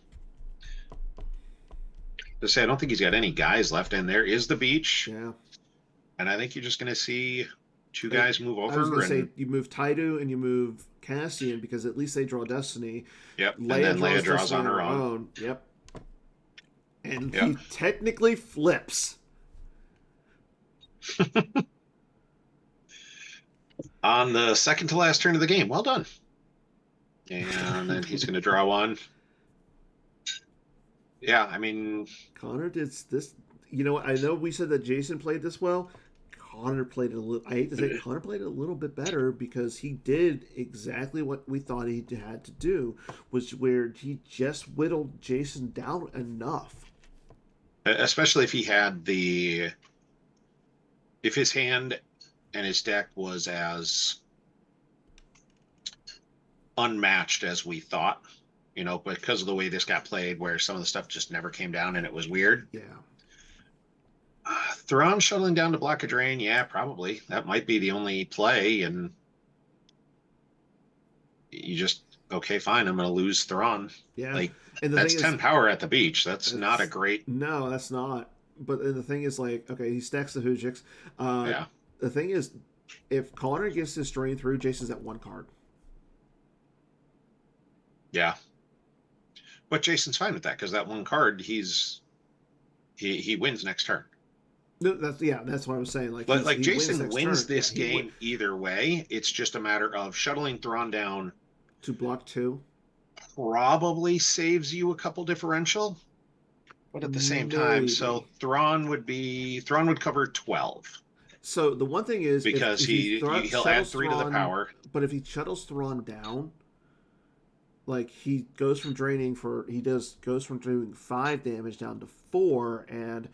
Just say I don't think he's got any guys left, and there is the beach. Yeah. And I think you're just going to see 2 guys move I was over. going to And say you move Taidu and you move Cassian because at least they draw Destiny. yep, Leia and then Leia draws Destiny on her own. Yep. And Yep. he technically flips. On the second to last turn of the game. Well done. And then he's going to draw 1. Yeah, I mean, Connor did this. You know, I know we said that Jason played this well. Connor played it a little. I hate to say it, Connor played it a little bit better because he did exactly what we thought he had to do, was where he just whittled Jason down enough. especially if he had if his hand and his deck was as unmatched as we thought, because of the way this got played, where some of the stuff just never came down and it was weird. Yeah. Thrawn shuttling down to block a drain, yeah, probably. That might be the only play, and you just, okay, fine, I'm going to lose Thrawn. Yeah. Like, And the that's thing 10 is, power at the beach. That's not a great... No, that's not. But the thing is, like, okay, he stacks the Hujix. Yeah. The thing is, if Connor gets his drain through, Jason's at 1 card. Yeah. But Jason's fine with that, because that 1 card, he wins next turn. No, that's what I was saying. Like he Jason wins turn. this game either way. It's just a matter of shuttling Thrawn down. To block 2. Probably saves you a couple differential, but at the same time, so Thrawn would cover 12. So the one thing is, because if he'll add 3 to the power. But if he shuttles Thrawn down, like he goes from doing 5 damage down to 4, and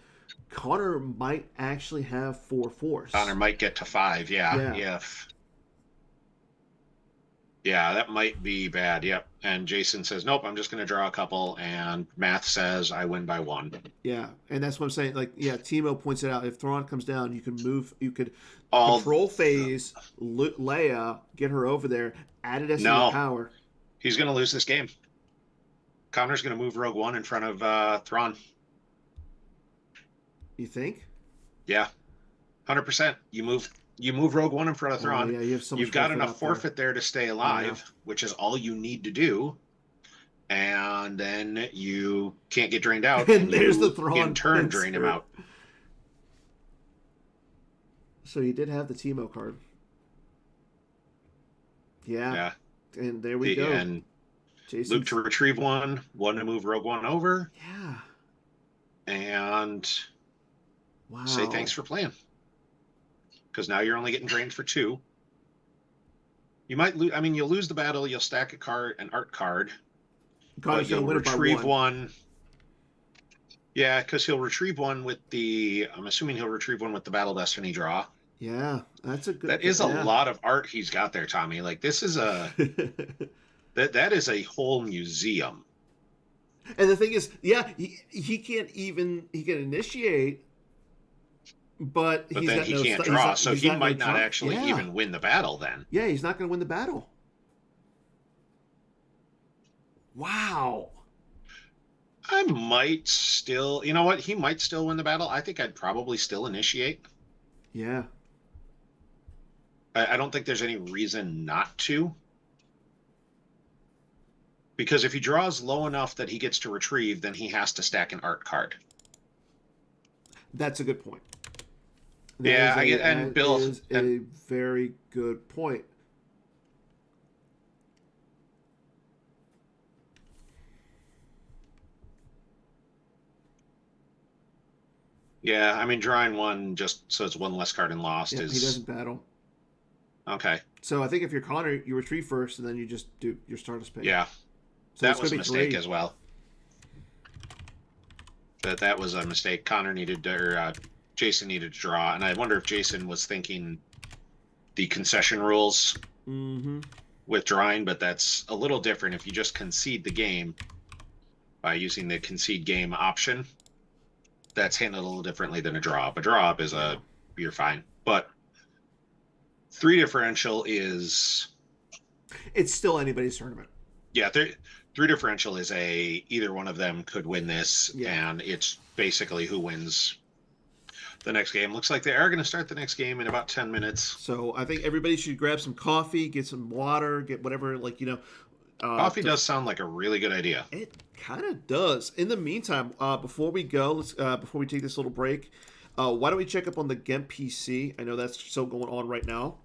Conor might actually have 4 Connor force. might get to 5. Yeah, Yeah. if yeah, that might be bad. Yep. And Jason says, "Nope, I'm just going to draw a couple." And Math says, "I win by 1." Yeah, and that's what I'm saying. Like, yeah, Timo points it out. If Thrawn comes down, you can move. You could All control phase Leia, get her over there, add a destiny no, power. he's going to lose this game. Connor's going to move Rogue One in front of Thrawn. You think? Yeah, 100%. You move Rogue One in front of Oh Thrawn. yeah, you have so much You've got forfeit enough out there. forfeit there to stay Yeah, alive, which is all you need to do. And then you can't get drained out, and and there's the you in Thrawn turn drain him pincer. out. So he did have the Timo card. Yeah, Yeah. and there we go. And Luke Jason's. to retrieve one to move Rogue One over, Yeah. and say thanks Wow. for playing. Because now you're only getting drained for 2. You might lose. I mean, you'll lose the battle. You'll stack a card, an art card, but Connor's gonna you'll win it by retrieve 1. one. Yeah, because he'll retrieve one with the. I'm assuming he'll retrieve one with the Battle Destiny draw. Yeah, that's a good. That is a Yeah. lot of art he's got there, Tommy. Like this is a that is a whole museum. And the thing is, yeah, he can't even he can initiate, but But he's then got he no. can't He's draw, not. so He's he not going might to not draw. actually Yeah, even win the battle then. yeah, he's not going to win the battle. Wow. I might still, you know what? He might still win the battle. I think I'd probably still initiate. Yeah. I don't think there's any reason not to. Because if he draws low enough that he gets to retrieve, then he has to stack an art card. That's a good point. Yeah, I get, and That Bill, is and a very good point. yeah, I mean, drawing one just so it's one less card and lost Yep, he is doesn't battle. okay. So I think if you're Connor, you retrieve first, and then you just do your Stardust pick. Yeah, So that it's going was a to be mistake 3. as well. That was a mistake. Connor needed to, or Jason needed to draw, and I wonder if Jason was thinking the concession rules Mm-hmm. with drawing, but that's a little different if you just concede the game by using the concede game option. That's handled a little differently than a draw up. A draw up is Yeah. you're fine, but 3 differential is It's still anybody's tournament. yeah. 3 differential is either one of them could win this, Yeah. and it's basically who wins the next game. Looks like they are going to start the next game in about 10 minutes. So I think everybody should grab some coffee, get some water, get whatever, like, Coffee does sound like a really good idea. It kind of does. In the meantime, before we go, before we take this little break, why don't we check up on the GEMP PC? I know that's still going on right now.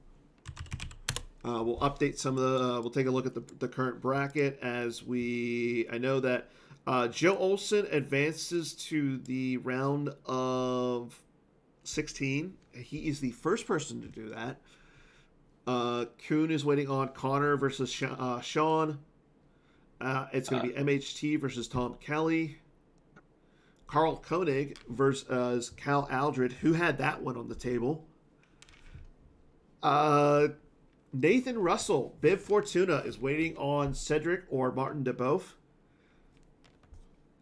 We'll update some of the. We'll take a look at the current bracket as we. I know that Joe Olson advances to the round of 16. He is the first person to do that. Kuhn is waiting on Conor versus Sean. It's going to be MHT versus Tom Kelly. Carl Koenig versus Cal Aldred, who had that one on the table. Nathan Russell, Bib Fortuna is waiting on Cedric or Martin DeBoeuf.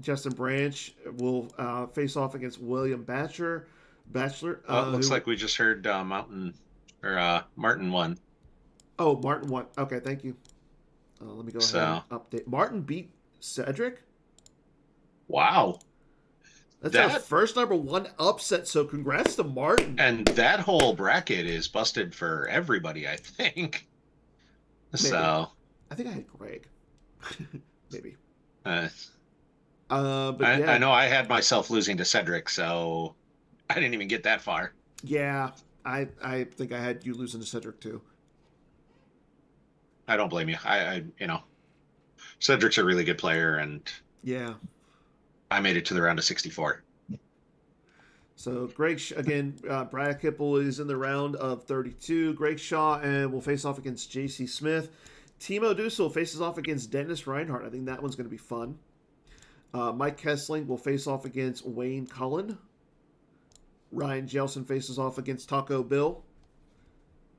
Justin Branch will face off against William Bachelor. Looks like we just heard Martin won. Oh, Martin won. Okay, thank you. Let me go ahead and update. Martin beat Cedric. Wow. That's our first #1 upset, so congrats to Martin. And that whole bracket is busted for everybody, I think. Maybe. So I think I had Greg. Maybe. But yeah. I know I had myself losing to Cedric, so I didn't even get that far. Yeah, I think I had you losing to Cedric too. I don't blame you. I Cedric's a really good player, and yeah, I made it to the round of 64. So Greg, again, Brad Kipple is in the round of 32. Greg Shaw and will face off against J.C. Smith. Timo Dussel faces off against Dennis Reinhardt. I think that one's going to be fun. Mike Kessling will face off against Wayne Cullen. Ryan Jelson faces off against Taco Bill.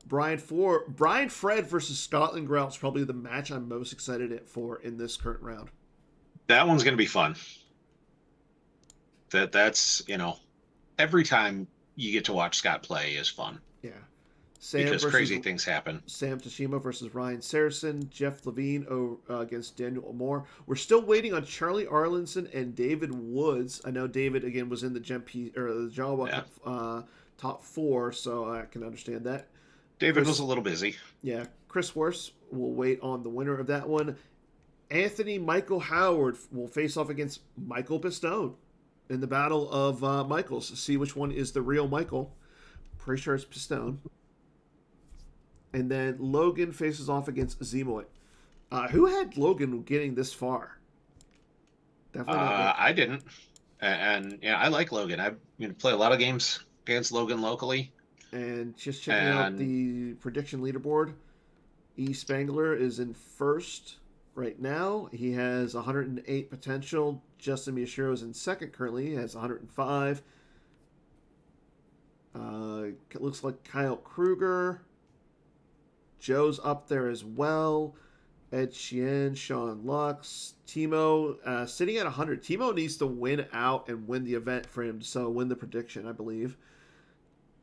Brian Fred versus Scotland Grout is probably the match I'm most excited for in this current round. That one's going to be fun. That's every time you get to watch Scott play is fun Yeah. Sam because versus crazy things happen. Sam Tashima versus Ryan Saracen, Jeff Levine against Daniel Amore. We're still waiting on Charlie Arlinson and David Woods. I know David again was in the the Jawa Yeah. top four, so I can understand that. David was a Chris, little busy. yeah, Chris Horse will wait on the winner of that one. Anthony Michael Howard will face off against Michael Pistone in the Battle of Michaels to see which one is the real Michael. Pretty sure it's Pistone. And then Logan faces off against Zemoit. Who had Logan getting this far? Definitely not me. I didn't, and yeah, I like Logan. I play a lot of games against Logan locally, And just checking out and the prediction leaderboard, E. Spangler is in first right now. He has 108 potential. Justin Miyashiro is in second currently. He has 105. It looks like Kyle Kruger. Joe's up there as well. Ed Sheehan, Sean Lux, Timo sitting at 100. Timo needs to win out and win the event for him to win the prediction, I believe.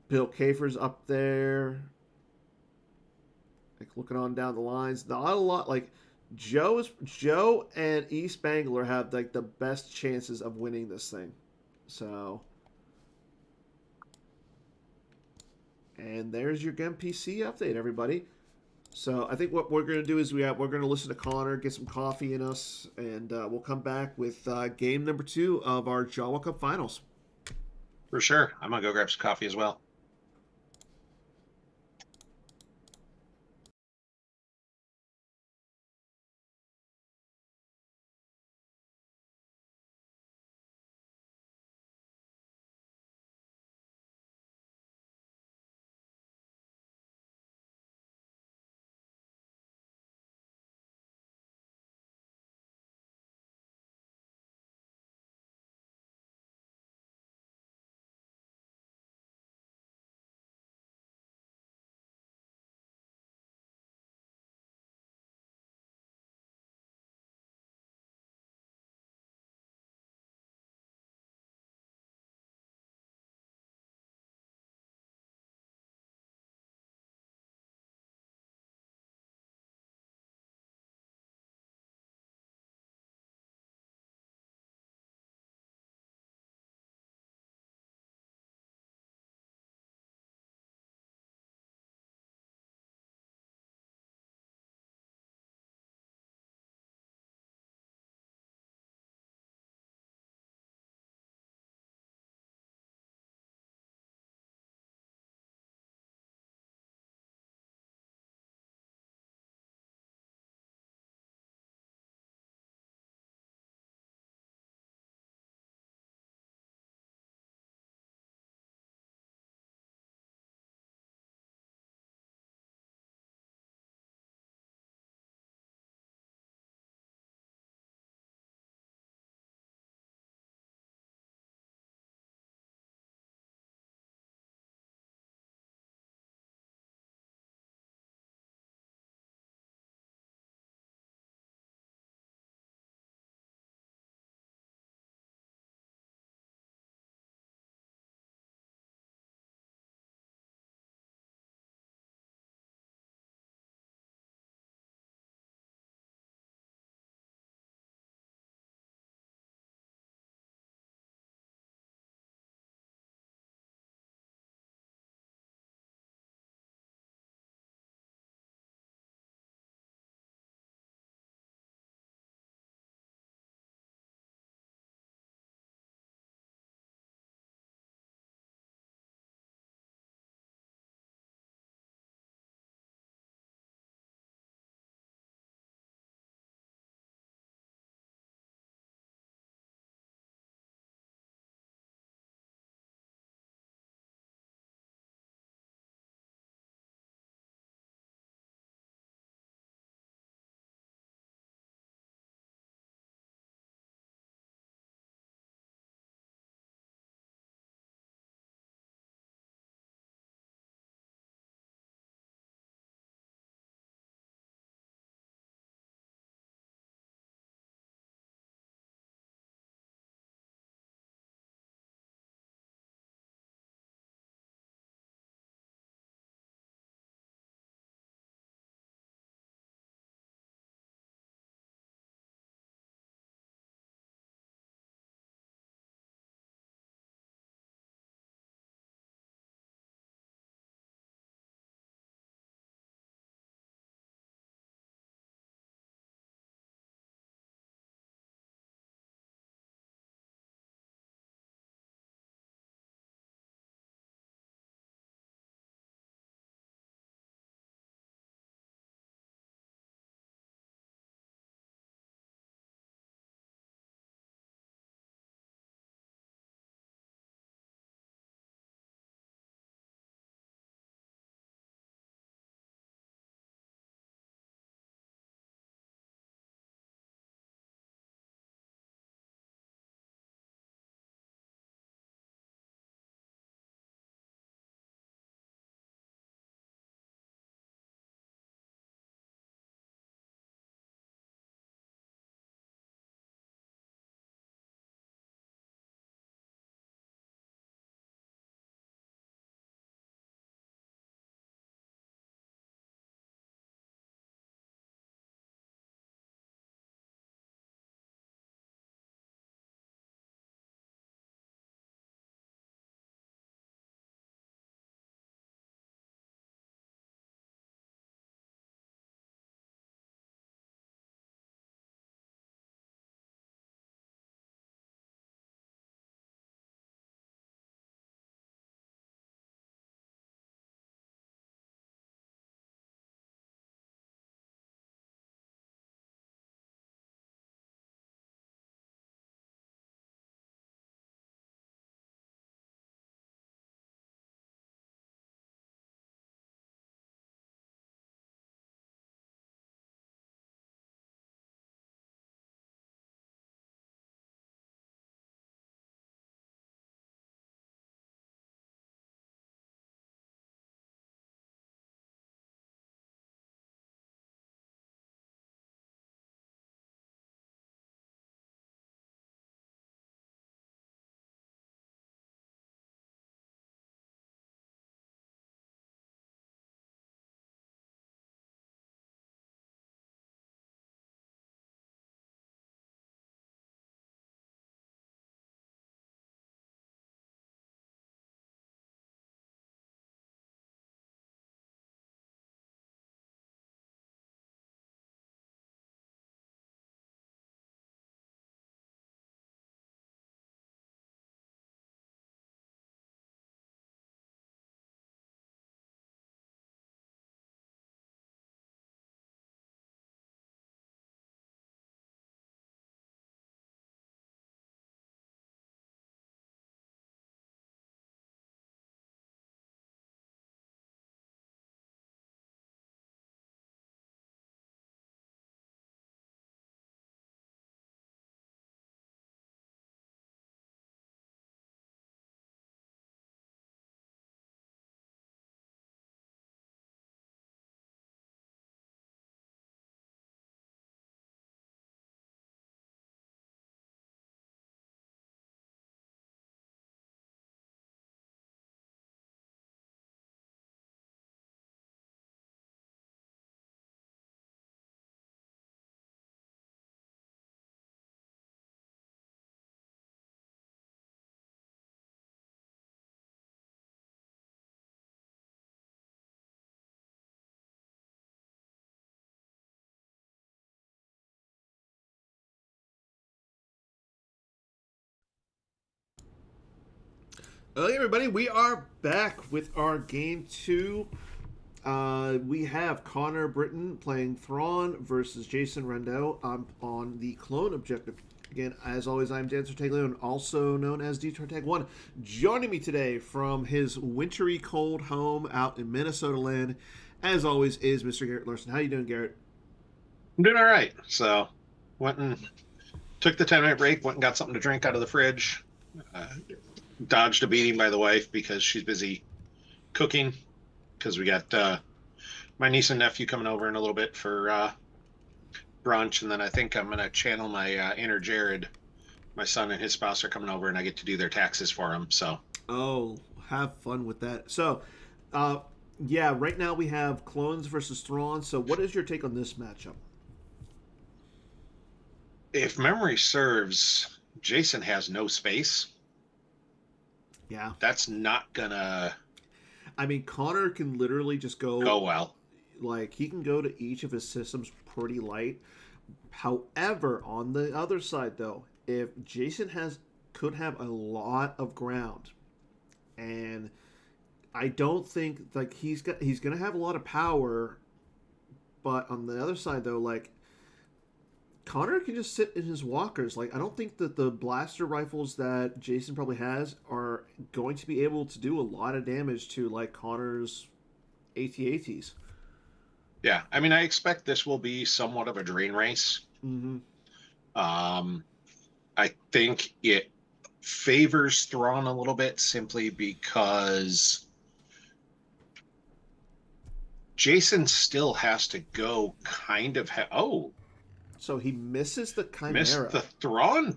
Bill Kafer's up there. Like looking on down the lines, not a lot. Like Joe and E Spangler have like the best chances of winning this thing. So, and there's your Gem PC update, everybody. So I think what we're going to do is we're going to listen to Conor, get some coffee in us, and we'll come back with game number 2 of our Jawa Cup Finals. for sure, I'm gonna go grab some coffee as well. Okay, everybody, we are back with our game two. We have Conor Britton playing Thrawn versus Jason Reindeau on the clone objective. Again, as always, I'm Dan Tartaglione, also known as DTartag1. Joining me today from his wintry cold home out in Minnesota land, as always, is Mr. Garrett Larson. How you doing, Garrett? I'm doing all right. So went and took the 10-minute break, went and got something to drink out of the fridge. Uh, Dodged a beating by the wife because she's busy cooking because we got my niece and nephew coming over in a little bit for brunch. And then I think I'm going to channel my inner Jared. My son and his spouse are coming over and I get to do their taxes for them. So, Oh, have fun with that. So, uh, yeah, right now we have clones versus Thrawn. So, what is your take on this matchup? if memory serves, Jason has no space. Yeah. That's not going to I mean, Connor can literally just go well. like, he can go to each of his systems pretty light. However, on the other side, though, if Jason could have a lot of ground, and I don't think like he's gonna have a lot of power, but on the other side though, like Connor can just sit in his walkers. Like I don't think that the blaster rifles that Jason probably has are going to be able to do a lot of damage to like Connor's AT-ATs. Yeah. I mean, I expect this will be somewhat of a drain race. Mm-hmm. Um, I think it favors Thrawn a little bit simply because Jason still has to go kind of. So he misses the Missed Chimera. the Thrawn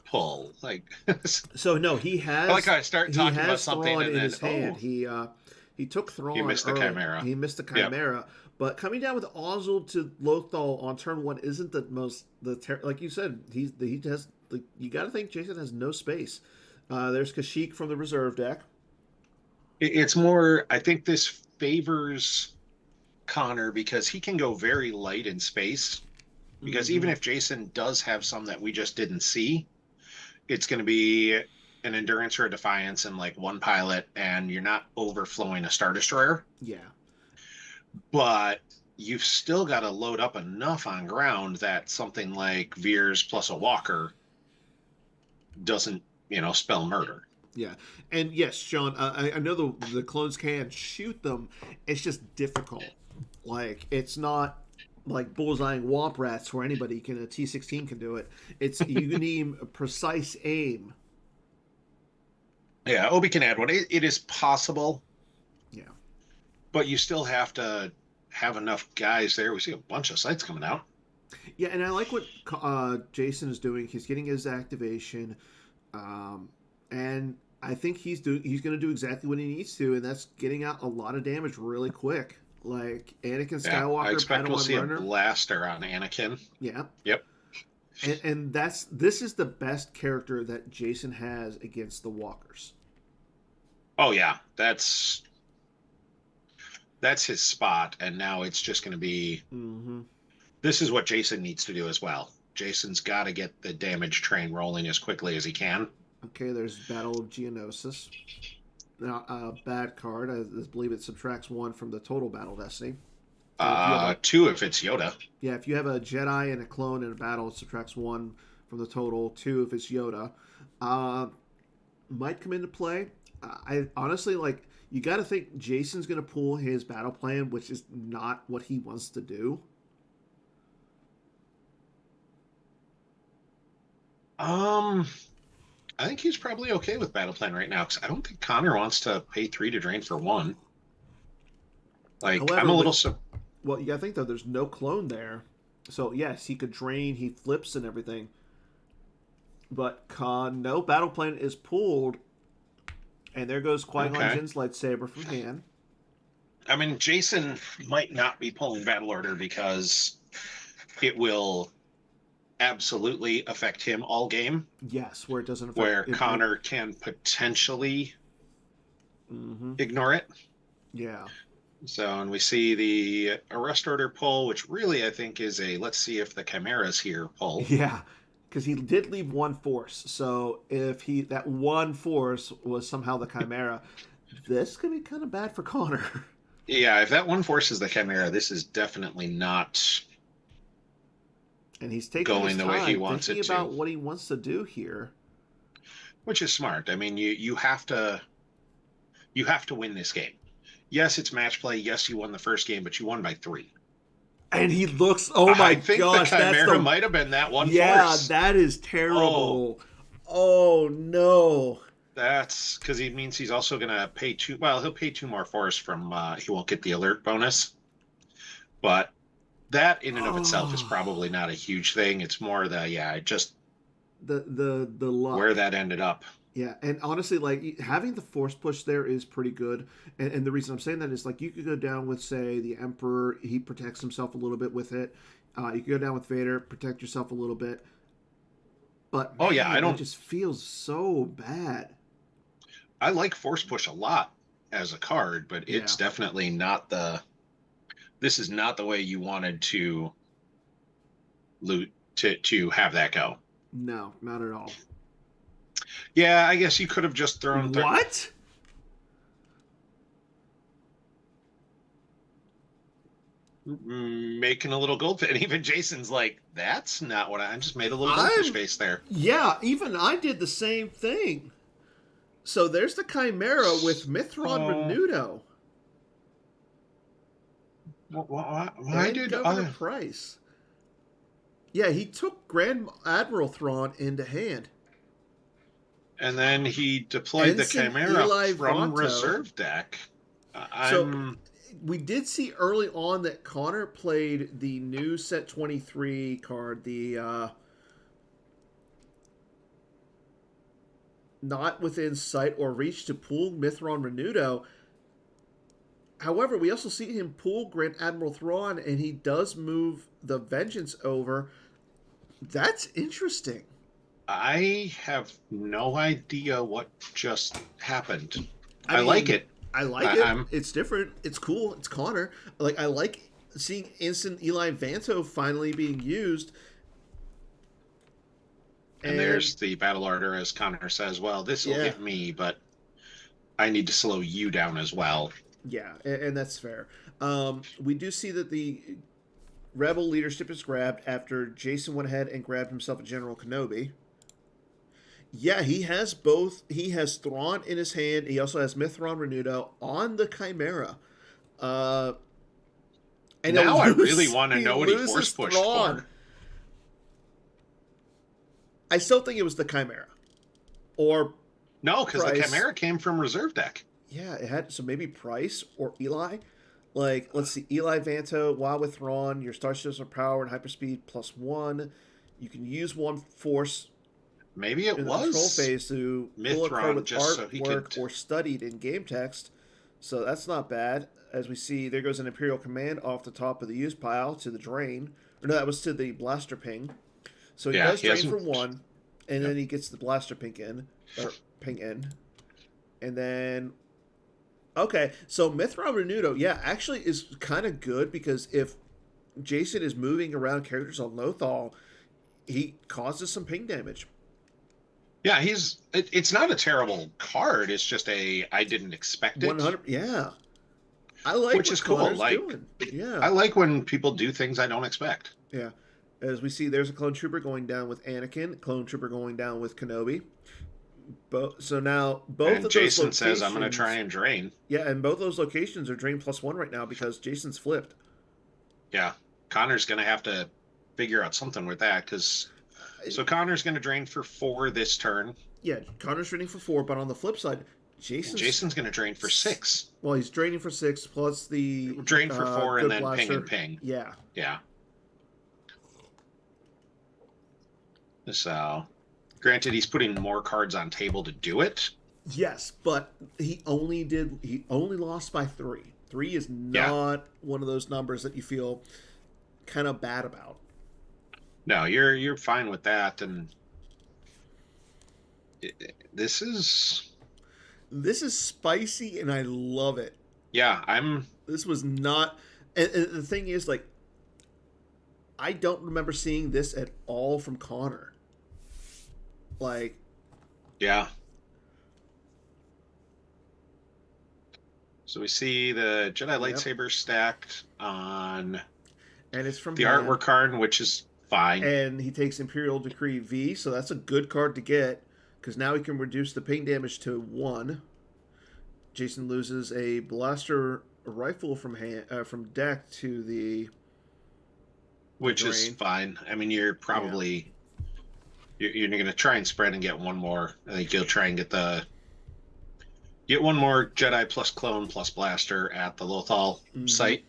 pull. Like, I So no, like how I start he talking about has something Thrawn and in then, his hand. He took he Thrawn missed the early. Chimera. He missed the Yep. Chimera, but coming down with Oswald to Lothal on turn one isn't the most like you said. He has like you got to think Jason has no space. There's Kashyyyk from the reserve deck. It's more, I think this favors Connor because he can go very light in space. Because Mm-hmm. even if Jason does have some that we just didn't see, it's going to be an endurance or a defiance and like one pilot, and you're not overflowing a Star Destroyer. Yeah, But you've still got to load up enough on ground that something like Veers plus a Walker doesn't, spell murder. yeah, and yes, Sean. I know the clones can shoot them. It's just difficult. Like it's not like bullseyeing womp rats where anybody can a T16 can do it. It's you need a precise aim. Yeah, Obi can add one. It is possible, Yeah. but you still have to have enough guys there. We see a bunch of sites coming out. Yeah, and I like what Jason is doing. He's getting his activation, and I think he's going to do exactly what he needs to, and that's getting out a lot of damage really quick. Like Anakin Yeah, I Skywalker, expect we'll Padawan see Runner. a blaster on Anakin. Yeah, Yep. and this is the best character that Jason has against the Walkers. Oh yeah, that's his spot, and now it's just going to be. Mm-hmm. This is what Jason needs to do as well. Jason's got to get the damage train rolling as quickly as he can. Okay, there's Battle of Geonosis. Now, bad card. I believe it subtracts one from the total battle destiny. Two if it's Yoda. Yeah, if you have a Jedi and a clone in a battle, it subtracts one from the total. Two if it's Yoda. Might come into play. I honestly like. You got to think Jason's going to pull his battle plan, which is not what he wants to do. I think he's probably okay with battle plan right now because I don't think Connor wants to pay 3 to drain for 1. Like However, I'm a little. well, you got to think though. There's no clone there, so yes, he could drain. He flips and everything. But no battle plan is pulled, and there goes Qui-Gon Okay. Jinn's lightsaber from hand. I mean, Jason might not be pulling battle order because it will absolutely affect him all game. Yes, where it doesn't affect. Where Connor can potentially ignore it. Yeah. So, and we see the arrest order pull, which really I think is a let's see if the Chimera's here pull. Yeah. because he did leave one force. So if that one force was somehow the Chimera, this could be kind of bad for Conor. Yeah, if that one force is the Chimera, this is definitely not And he's taking his going the way he time, wants thinking it to, about what he wants to do here. which is smart. I mean, you have to win this game. Yes, it's match play. Yes, you won the first game, but you won by 3. And he looks, oh my I think the gosh, that's Chimera the, might have been that one yeah, force. that is terrible. Oh no. That's because he means he's also going to pay two. Well, he'll pay 2 more force from. He won't get the alert bonus, but that in and of itself is Oh, probably not a huge thing. It's more just the where luck. that ended up. Yeah, and honestly, like having the force push there is pretty good. And the reason I'm saying that is like you could go down with, say, the Emperor. He protects himself a little bit with it. You could go down with Vader, protect yourself a little bit. But Oh yeah, man, it just feels so bad. I like force push a lot as a card, but Yeah, it's definitely not the. This is not the way you wanted to loot to have that go. no, not at all. Yeah, I guess you could have just thrown. What? Making a little goldfish. And even Jason's like, that's not what I just made a little goldfish I'm face there. Yeah, even I did the same thing. So there's the Chimera with Mithron Oh, Reindeau why and did Governor Price. Yeah, he took Grand Admiral Thrawn into hand. and then he deployed the Ensign Chimera Eli from Vanto. reserve deck. So I'm we did see early on that Conor played the new set 23 card, the not within sight or reach to pull Mithron Reindeau. However, we also see him pull Grand Admiral Thrawn, and he does move the Vengeance over. That's interesting. I have no idea what just happened. I I like mean, it. I like I, it. I'm It's different. It's cool. It's Conor. Like I like seeing instant Eli Vanto finally being used. and And there's the battle order, as Connor says. Well, this will yeah, hit me, but I need to slow you down as well. yeah, and that's fair. We do see that the Rebel leadership is grabbed after Jason went ahead and grabbed himself a General Kenobi. Yeah, he has both. He has Thrawn in his hand. He also has Mithron Reindeau on the Chimera. Uh, and Now I really lose, want to he know what he loses force pushed Thrawn. for. I still think it was the Chimera. Or No, because the Price. Chimera came from reserve deck. Yeah, it had, so maybe Price or Eli. Like, let's see, Eli Vanto, while with Thrawn, your starships are power and hyperspeed +1. You can use one force Maybe it in the control was phase to pull a card Mithron with just so he artwork could. or studied in game text. So that's not bad. As we see, there goes an Imperial command off the top of the use pile to the drain. Or no, that was to the blaster ping. So he Yeah, does he drain for hasn't. 1, and Yep. then he gets the blaster ping in. Or ping in. And then okay, so Mithra Renudo, yeah, actually is kind of good because if Jason is moving around characters on Lothal, he causes some ping damage. Yeah, it's not a terrible card. It's just I didn't expect it, 100, yeah. I like which what is cool. Connor's Like doing. Yeah, I like when people do things I don't expect. yeah. As we see, there's a clone trooper going down with Anakin, clone trooper going down with Kenobi. So now both And of Jason those says, "I'm going to locations, try and drain." yeah, and both those locations are drain +1 right now because Jason's flipped. Yeah, Connor's going to have to figure out something with that because so Connor's going to drain for 4 this turn. Yeah, Connor's draining for 4, but on the flip side, Jason's going to drain for 6. Well, he's draining for 6 plus the Drain for 4 and good then blaster. ping and ping. Yeah, Yeah. So, granted, he's putting more cards on table to do it. yes, but he only lost by 3. 3 is not one of those numbers that you feel kind of bad about. No, you're fine with that, and this is spicy, and I love it. yeah. This was not, and the thing is, like, I don't remember seeing this at all from Conor. Like, Yeah. So we see the Jedi yep. lightsaber stacked on And it's from the hand. artwork card, which is fine. And he takes Imperial Decree V, so that's a good card to get because now he can reduce the ping damage to 1. Jason loses a blaster rifle from deck to the Which is drain. fine. I mean, you're Yeah. probably you're going to try and spread and get one more. I think you'll try and get one more Jedi plus clone plus blaster at the Lothal Mm-hmm. site.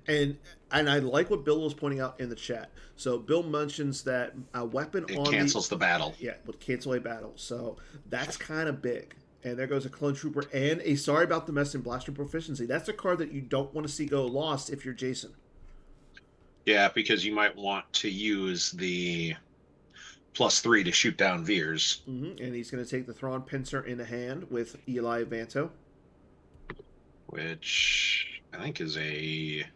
And and I like what Bill was pointing out in the chat. So Bill mentions that a weapon It on the cancels the battle. yeah would cancel a battle. So that's kind of big. And there goes a clone trooper and a sorry about the mess in blaster proficiency. That's a card that you don't want to see go lost if you're Jason. Yeah, because you might want to use the +3 to shoot down Veers. Mm-hmm. And he's going to take the Thrawn pincer in the hand with Eli Vanto. Which I think is a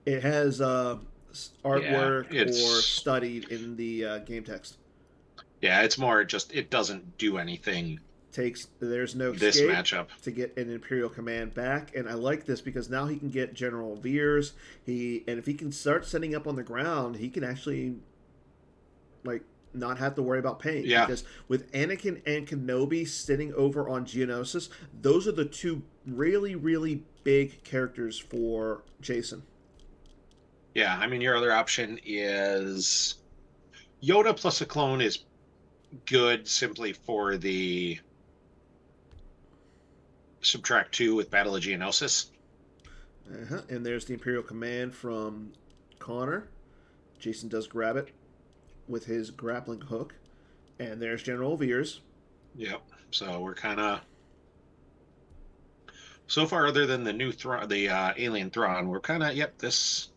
It has yeah, artwork or it's studied in the game text. yeah, it's more just it doesn't do anything There's no this escape matchup. to get an Imperial command back, and I like this because now he can get General Veers. And if he can start setting up on the ground, he can actually like not have to worry about pain Yeah. because with Anakin and Kenobi sitting over on Geonosis, those are the two really really big characters for Jason. Yeah, I mean your other option is Yoda plus a clone is good simply for the subtract 2 with Battle of Geonosis. And there's the Imperial command from Conor. Jason does grab it with his grappling hook, and there's General Veers. Yep. So we're kind of so far, other than the new Thrawn, the alien Thrawn, we're kind of yep. This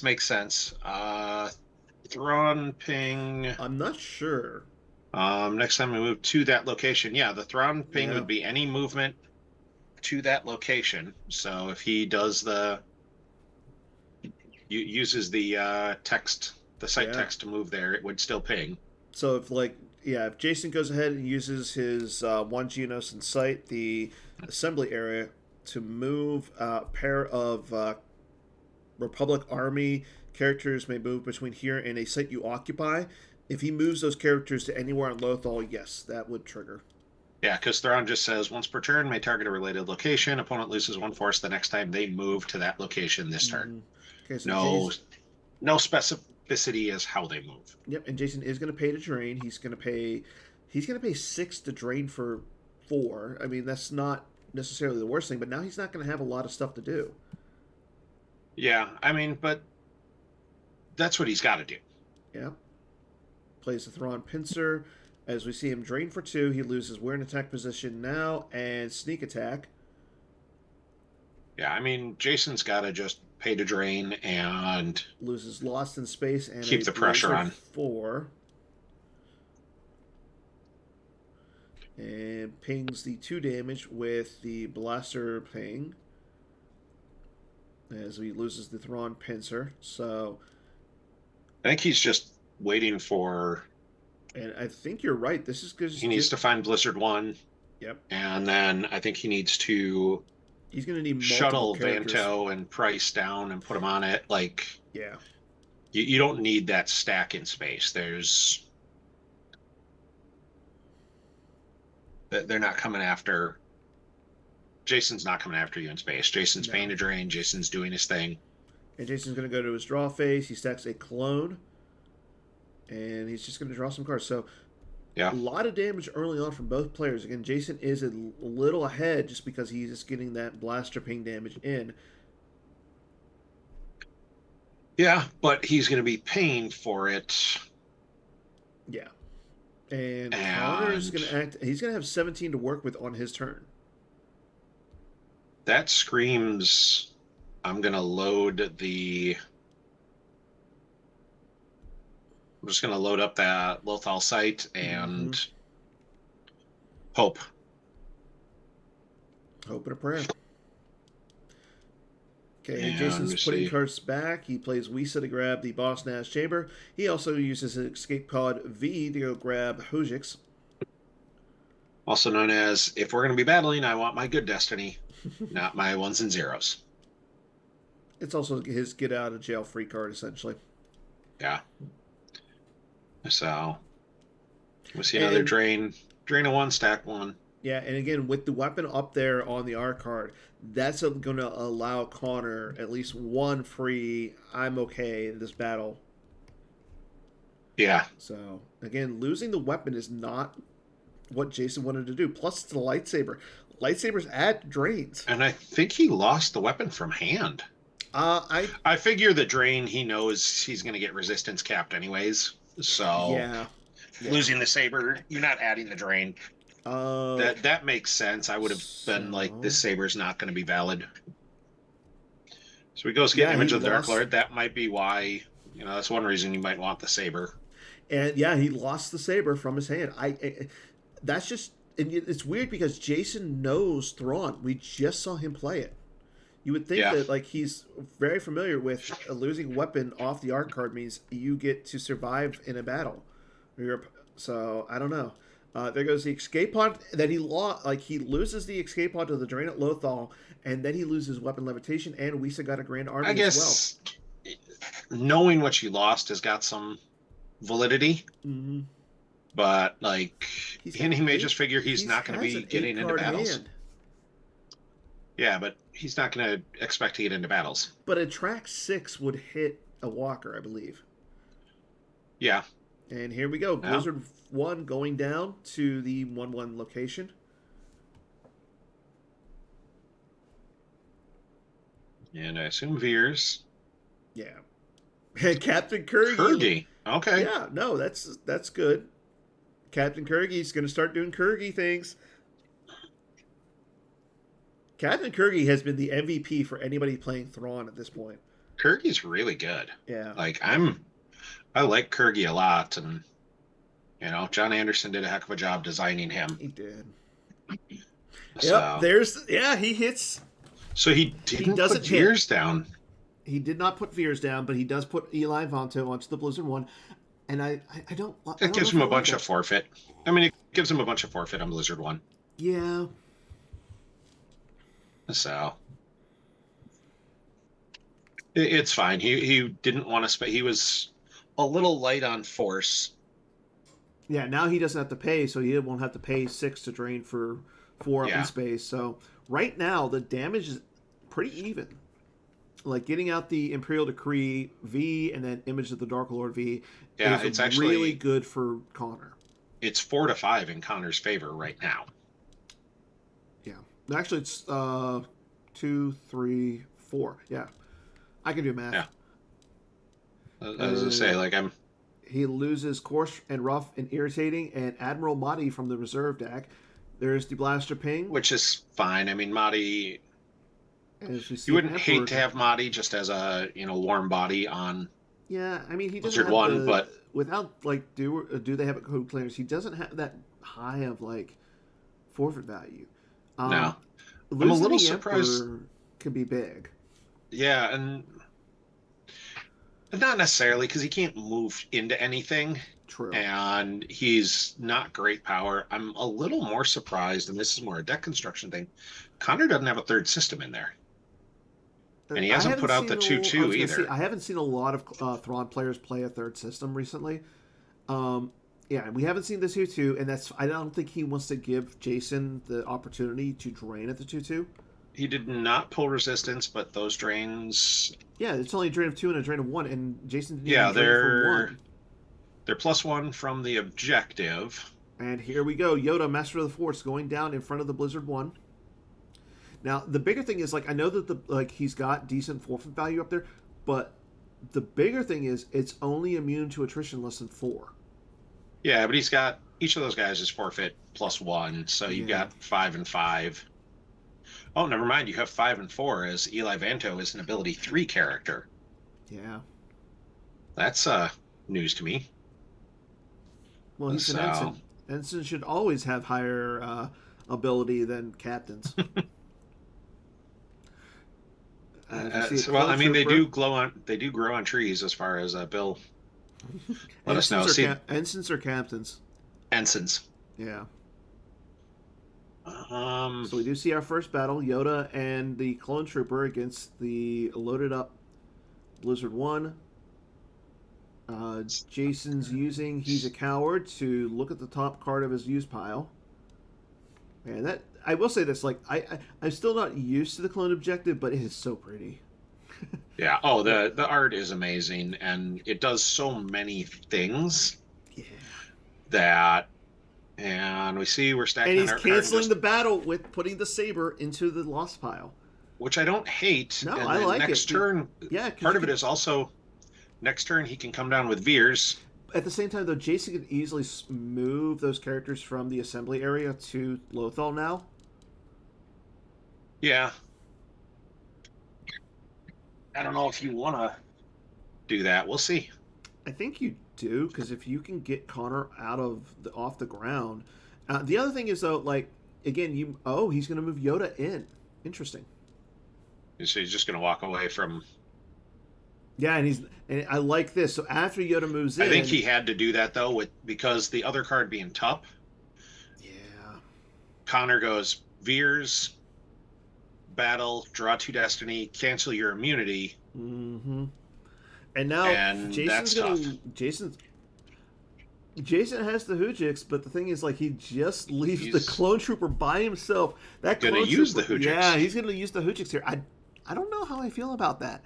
makes sense. Thrawn ping. I'm not sure. Next time we move to that location, yeah, the Thrawn ping Yeah, would be any movement to that location. So if he does uses the text, the site yeah. text to move there, it would still ping. So if Jason goes ahead and uses his one Geonos in sight, the assembly area, to move a pair of Republic Army characters may move between here and a site you occupy. If he moves those characters to anywhere on Lothal, yes, that would trigger. Yeah, because Thrawn just says once per turn may target a related location. Opponent loses 1 force the next time they move to that location this turn. Mm-hmm. Okay, so No, Jason, no specificity as how they move. yep, and Jason is going to pay to drain. He's going to pay 6 to drain for 4. I mean, that's not necessarily the worst thing, but now he's not going to have a lot of stuff to do. Yeah, I mean, but that's what he's got to do. Yeah. Plays the Thrawn pincer. As we see him drain for 2, he loses wear and attack position now and sneak attack. Yeah, I mean, Jason's got to just pay to drain and Loses lost in space and keep a the pressure blizzard on. 4. And pings the 2 damage with the blaster ping. As he loses the Thrawn pincer. So. I think he's just waiting for. And I think you're right. This is because he needs to find Blizzard 1. Yep. And then I think he needs to. He's going to need shuttle characters. Vanto and Price down and put him on it. Like, yeah, you don't need that stack in space. They're not coming after. Jason's not coming after you in space. Jason's paying to drain. Jason's doing his thing. And Jason's going to go to his draw phase. He stacks a clone. And he's just going to draw some cards. So, yeah, a lot of damage early on from both players. Again, Jason is a little ahead just because he's just getting that blaster ping damage in. Yeah, but he's going to be paying for it. Yeah. And Connor's going to act. He's going to have 17 to work with on his turn. That screams. I'm going to load the. I'm just going to load up that Lothal site and hope. Hope and a prayer. Okay, And let Jason's me putting see. cards back. He plays Wisa to grab the Boss Nash Chamber. He also uses an escape card V to go grab Hojix. Also known as, if we're going to be battling, I want my good destiny, not my ones and zeros. It's also his get out of jail free card, essentially. Yeah. So we see another And drain. Drain a one, stack one. yeah, and again, with the weapon up there on the R card, that's going to allow Conor at least one free, I'm okay in this battle. Yeah. So, again, losing the weapon is not what Jason wanted to do. Plus, it's the lightsaber. Lightsabers add drains. And I think he lost the weapon from hand. I I figure the drain, he knows he's going to get resistance capped anyways. So yeah, yeah. losing the saber, you're not adding the drain. That makes sense. I would have been like, this saber's not going to be valid. So he goes get Yeah, Image he of the Dark lost, Lord. That might be why, that's one reason you might want the saber. and yeah, he lost the saber from his hand. That's just, and it's weird because Jason knows Thrawn. We just saw him play it. You would think Yeah. that like he's very familiar with a losing weapon off the art card means you get to survive in a battle. So I don't know. There goes the escape pod that he lost. Like he loses the escape pod to the Drain at Lothal, and then he loses weapon levitation. And Wisa got a Grand Army I as guess knowing what you lost has got some validity. well. Mm-hmm. But like, and he may just figure he's He not going to has be an getting into eight-card battles. hand, Yeah, but he's not going to expect to get into battles. but a track 6 would hit a Walker, I believe. Yeah. And here we go. Yeah. Blizzard 1 going down to the 1-1 location. And I assume Veers. Yeah. Captain Kurgi. Kurgi. Okay. Yeah, no, that's good. Captain Kurgi's going to start doing Kurgi things. Captain Kurgi has been the MVP for anybody playing Thrawn at this point. Kurgi's really good. Yeah. Like I like Kurgi a lot, and John Anderson did a heck of a job designing him. He did. So, Yep, he hits. So he didn't put Veers down. He did not put Veers down, but he does put Eli Vanto onto the Blizzard 1. And I don't. It gives him a bunch of forfeit. I mean, it gives him a bunch of forfeit on Blizzard 1. Yeah. So it's fine. He didn't want to he was a little light on force. Yeah, now he doesn't have to pay, so he won't have to pay 6 to drain for 4 up in space. So right now the damage is pretty even. Like getting out the Imperial Decree V and then Image of the Dark Lord V is it's actually really good for Conor. It's 4-5 in Conor's favor right now. Yeah. Actually, it's 2, 3, 4. Yeah. I can do math. Yeah. As I say, like he loses Coarse and Rough and Irritating and Admiral Mahdi from the reserve deck. There's the Blaster Ping. Which is fine. I mean, Mahdi... You wouldn't hate to have Mahdi just as a, warm body on... Yeah, I mean, he doesn't have one, but... Without, like, do they have a code clearance, he doesn't have that high of, like, forfeit value. No. I'm a little surprised... can be big. Yeah, and... Not necessarily, because he can't move into anything. True. And he's not great power. I'm a little more surprised, and this is more a deck construction thing. Conor doesn't have a third system in there. And he hasn't put out the 2-2 either. I haven't seen a lot of Thrawn players play a third system recently. Yeah, we haven't seen the 2-2, and I don't think he wants to give Jason the opportunity to drain at the 2-2. He did not pull resistance, but those drains... Yeah, it's only a drain of 2 and a drain of 1, and Jason didn't even drain for 1. They're +1 from the objective. And here we go. Yoda, Master of the Force, going down in front of the Blizzard 1. Now, the bigger thing is, like, I know that he's got decent forfeit value up there, but the bigger thing is it's only immune to attrition less than 4. Yeah, but he's got each of those guys is forfeit +1, so you've got 5 and 5. Oh, never mind. You have 5 and 4 as Eli Vanto is an ability 3 character. Yeah, that's news to me. Well, he's an ensign. Ensigns should always have higher ability than captains. As we see a Well, clone I mean, they trooper. do glow on. They do grow on trees, as far as Bill let us know. See, Ensigns or captains? ensigns. Yeah. Um, So we do see our first battle: Yoda and the clone trooper against the loaded up Blizzard One. Jason's using he's a coward to look at the top card of his use pile. Man, that I will say this: like I'm still not used to the clone objective, but it is so pretty. yeah. Oh, Like, the art is amazing, and it does so many things yeah. that. And we see we're And stacking on he's our card, and canceling just the battle with putting the saber into the lost pile. which I don't hate. No, And I then like next it. turn, Yeah, because part you of it can. is also next turn he can come down with Veers. At the same time, though, Jason could easily move those characters from the assembly area to Lothal now. Yeah, I don't know if you want to do that. We'll see. I think you do because if you can get Conor out of off the ground, the other thing is though, like again, he's going to move Yoda in. Interesting. So he's just going to walk away from. Yeah, and I like this. So after Yoda moves I think in, he had to do that though, with because the other card being Tup, yeah, Connor goes Veers, battle, draw 2 destiny, cancel your immunity, mm-hmm. And now and that's tough. Jason has the Hujix, but the thing is, like, he just leaves the He's clone trooper by himself. That going to clone use the trooper, yeah, Hujix he's going to use the Hujix here. I don't know how I feel about that.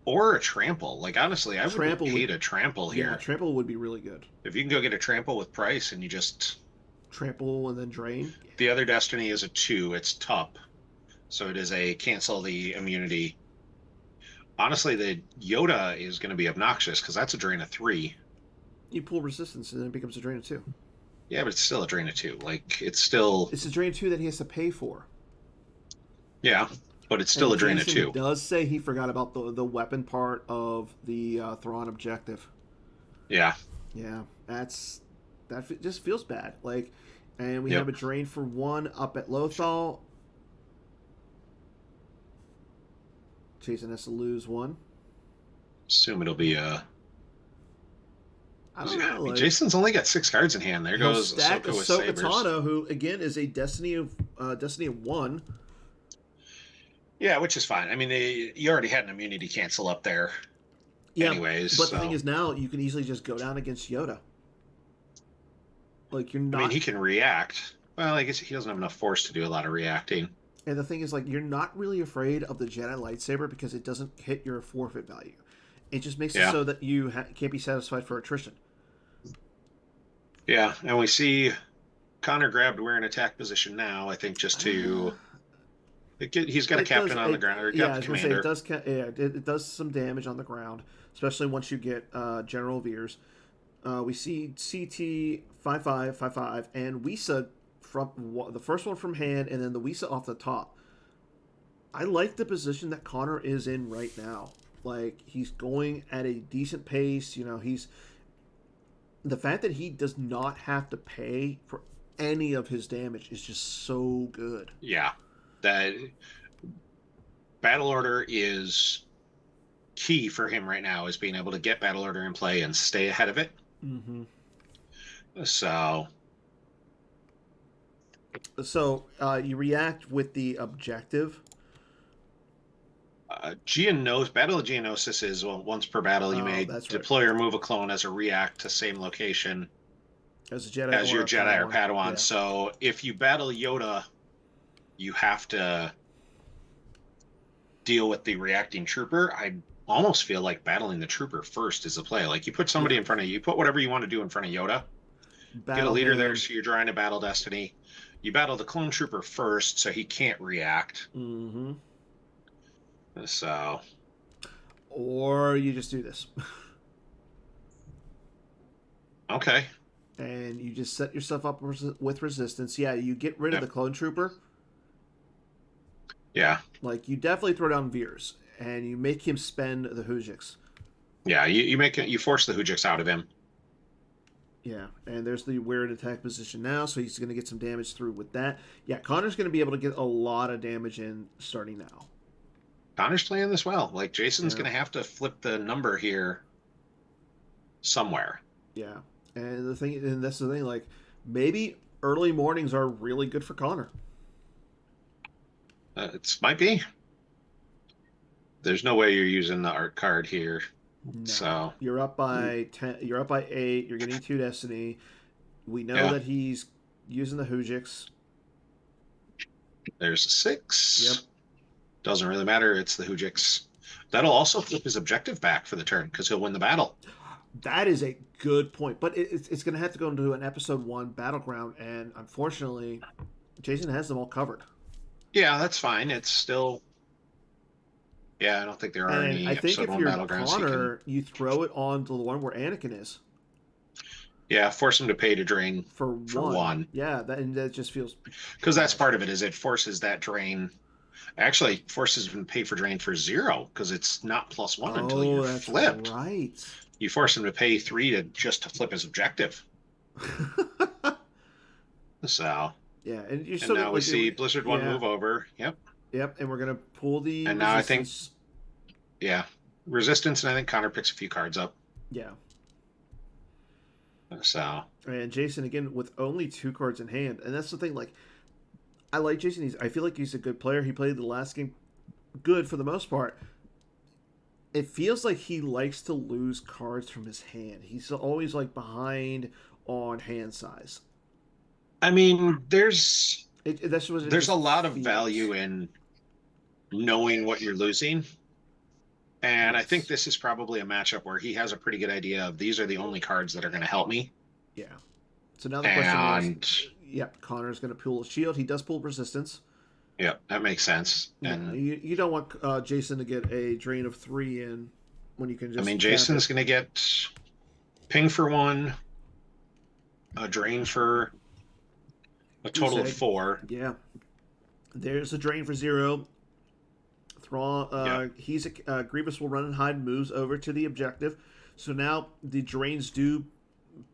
or a trample. Like honestly, I would Trample hate would, a trample yeah, here. trample would be really good. If you can go get a trample with price and you just Trample and then drain. the other destiny is a 2, it's Tup. So it is a cancel the immunity. Honestly, the Yoda is going to be obnoxious because that's a drain of 3. You pull resistance and then it becomes a drain of 2. Yeah, but it's still a drain of 2. Like it's still It's a drain of 2 that he has to pay for. yeah, but it's still And a drain of Jason 2. does say he forgot about the weapon part of the Thrawn objective. Yeah. Yeah, just feels bad. Like, and we have Yep. a drain for 1 up at Lothal. Jason has to lose 1. Assume it'll be I don't know. Like, Jason's only got 6 cards in hand. There he'll goes stack Ahsoka with Ahsoka sabers. Tano, who again is a Destiny of 1. Yeah, which is fine. I mean, you already had an immunity cancel up there, Yeah, anyways. but So. the thing is now you can easily just go down against Yoda. Like you're I not. mean, he can react. Well, I guess he doesn't have enough force to do a lot of reacting. And the thing is, like, you're not really afraid of the Jedi lightsaber because it doesn't hit your forfeit value. It just makes it so that you can't be satisfied for attrition. Yeah, and we see Connor grabbed we're in attack position now. I think just to he's got a captain on the ground or Yeah, got I the was gonna commander. say it does some damage on the ground, especially once you get General Veers. We see CT 5555 and Wisa from the first one from hand, and then the Wisa off the top. I like the position that Connor is in right now. Like he's going at a decent pace. You know, he's the fact that he does not have to pay for any of his damage is just so good. Yeah, that battle order is key for him right now. Is being able to get battle order in play and stay ahead of it. Mm-hmm. So you react with the objective. Battle of Geonosis is once per battle you may deploy or move a clone as a react to same location as a Jedi as your Jedi or Padawan. Yeah. So if you battle Yoda, you have to deal with the reacting trooper. I almost feel like battling the trooper first is the play. Like you put somebody in front of you, put whatever you want to do in front of Yoda. Get a leader there so you're drawing a battle destiny. You battle the clone trooper first so he can't react. Mm-hmm. So. Or you just do this. Okay. And you just set yourself up with resistance. Yeah, you get rid of the clone trooper. Yeah. Like, you definitely throw down Veers, and you make him spend the Hujix. Yeah, you force the Hujix out of him. Yeah, and there's the weird attack position now, so he's going to get some damage through with that. Yeah, Connor's going to be able to get a lot of damage in starting now. Connor's playing this well. Like Jason's Yeah. going to have to flip the number here somewhere. Yeah. And that's the thing, like, maybe early mornings are really good for Connor. It might be. There's no way you're using the art card here. No. So, You're up by 10, you're up by 8, you're getting 2 destiny. We know yeah, that he's using the Hujix. there's a Yep. 6. Doesn't really matter. It's the Hujix. That'll also flip his objective back for the turn because he'll win the battle. That is a good point, but it's going to have to go into an episode 1 battleground, and unfortunately, Jason has them all covered. Yeah, that's fine. It's still. Yeah, I don't think there are And I any think episode if one you're battlegrounds he can. Connor, you throw it on to the one where Anakin is Yeah, force him to pay to drain for for 1. one. Yeah, and that just feels Because that's bad. part of it. Is it forces that drain. Actually, forces him to pay for drain for 0 because it's not +1 until Oh, you're that's flipped. right. You force him to pay 3 to flip his objective. So, Yeah, and you're and still now we like, see Blizzard 1 yeah, move over. Yep. yep, and we're gonna pull the And now I think, resistance. yeah, resistance, and I think Connor picks a few cards up. Yeah, So, and Jason again with only 2 cards in hand, and that's the thing. Like, I like Jason. I feel like he's a good player. He played the last game good for the most part. It feels like he likes to lose cards from his hand. He's always like behind on hand size. I mean, That's what it there's a just lot of feels. value in knowing what you're losing. And I think Yes. this is probably a matchup where he has a pretty good idea of these are the only cards that are going to help me. Yeah. So now the question is, And yep, Connor's going to pull a shield. He does pull resistance. yeah, that makes sense. Yeah, And you don't want Jason to get a drain of 3 in when you can I mean, just tap it. Jason's going to get ping for 1, a drain for a Goose total of egg. 4. Yeah. There's a drain for 0. Thrawn, Yep. Grievous will run and hide, moves over to the objective. So now the drains do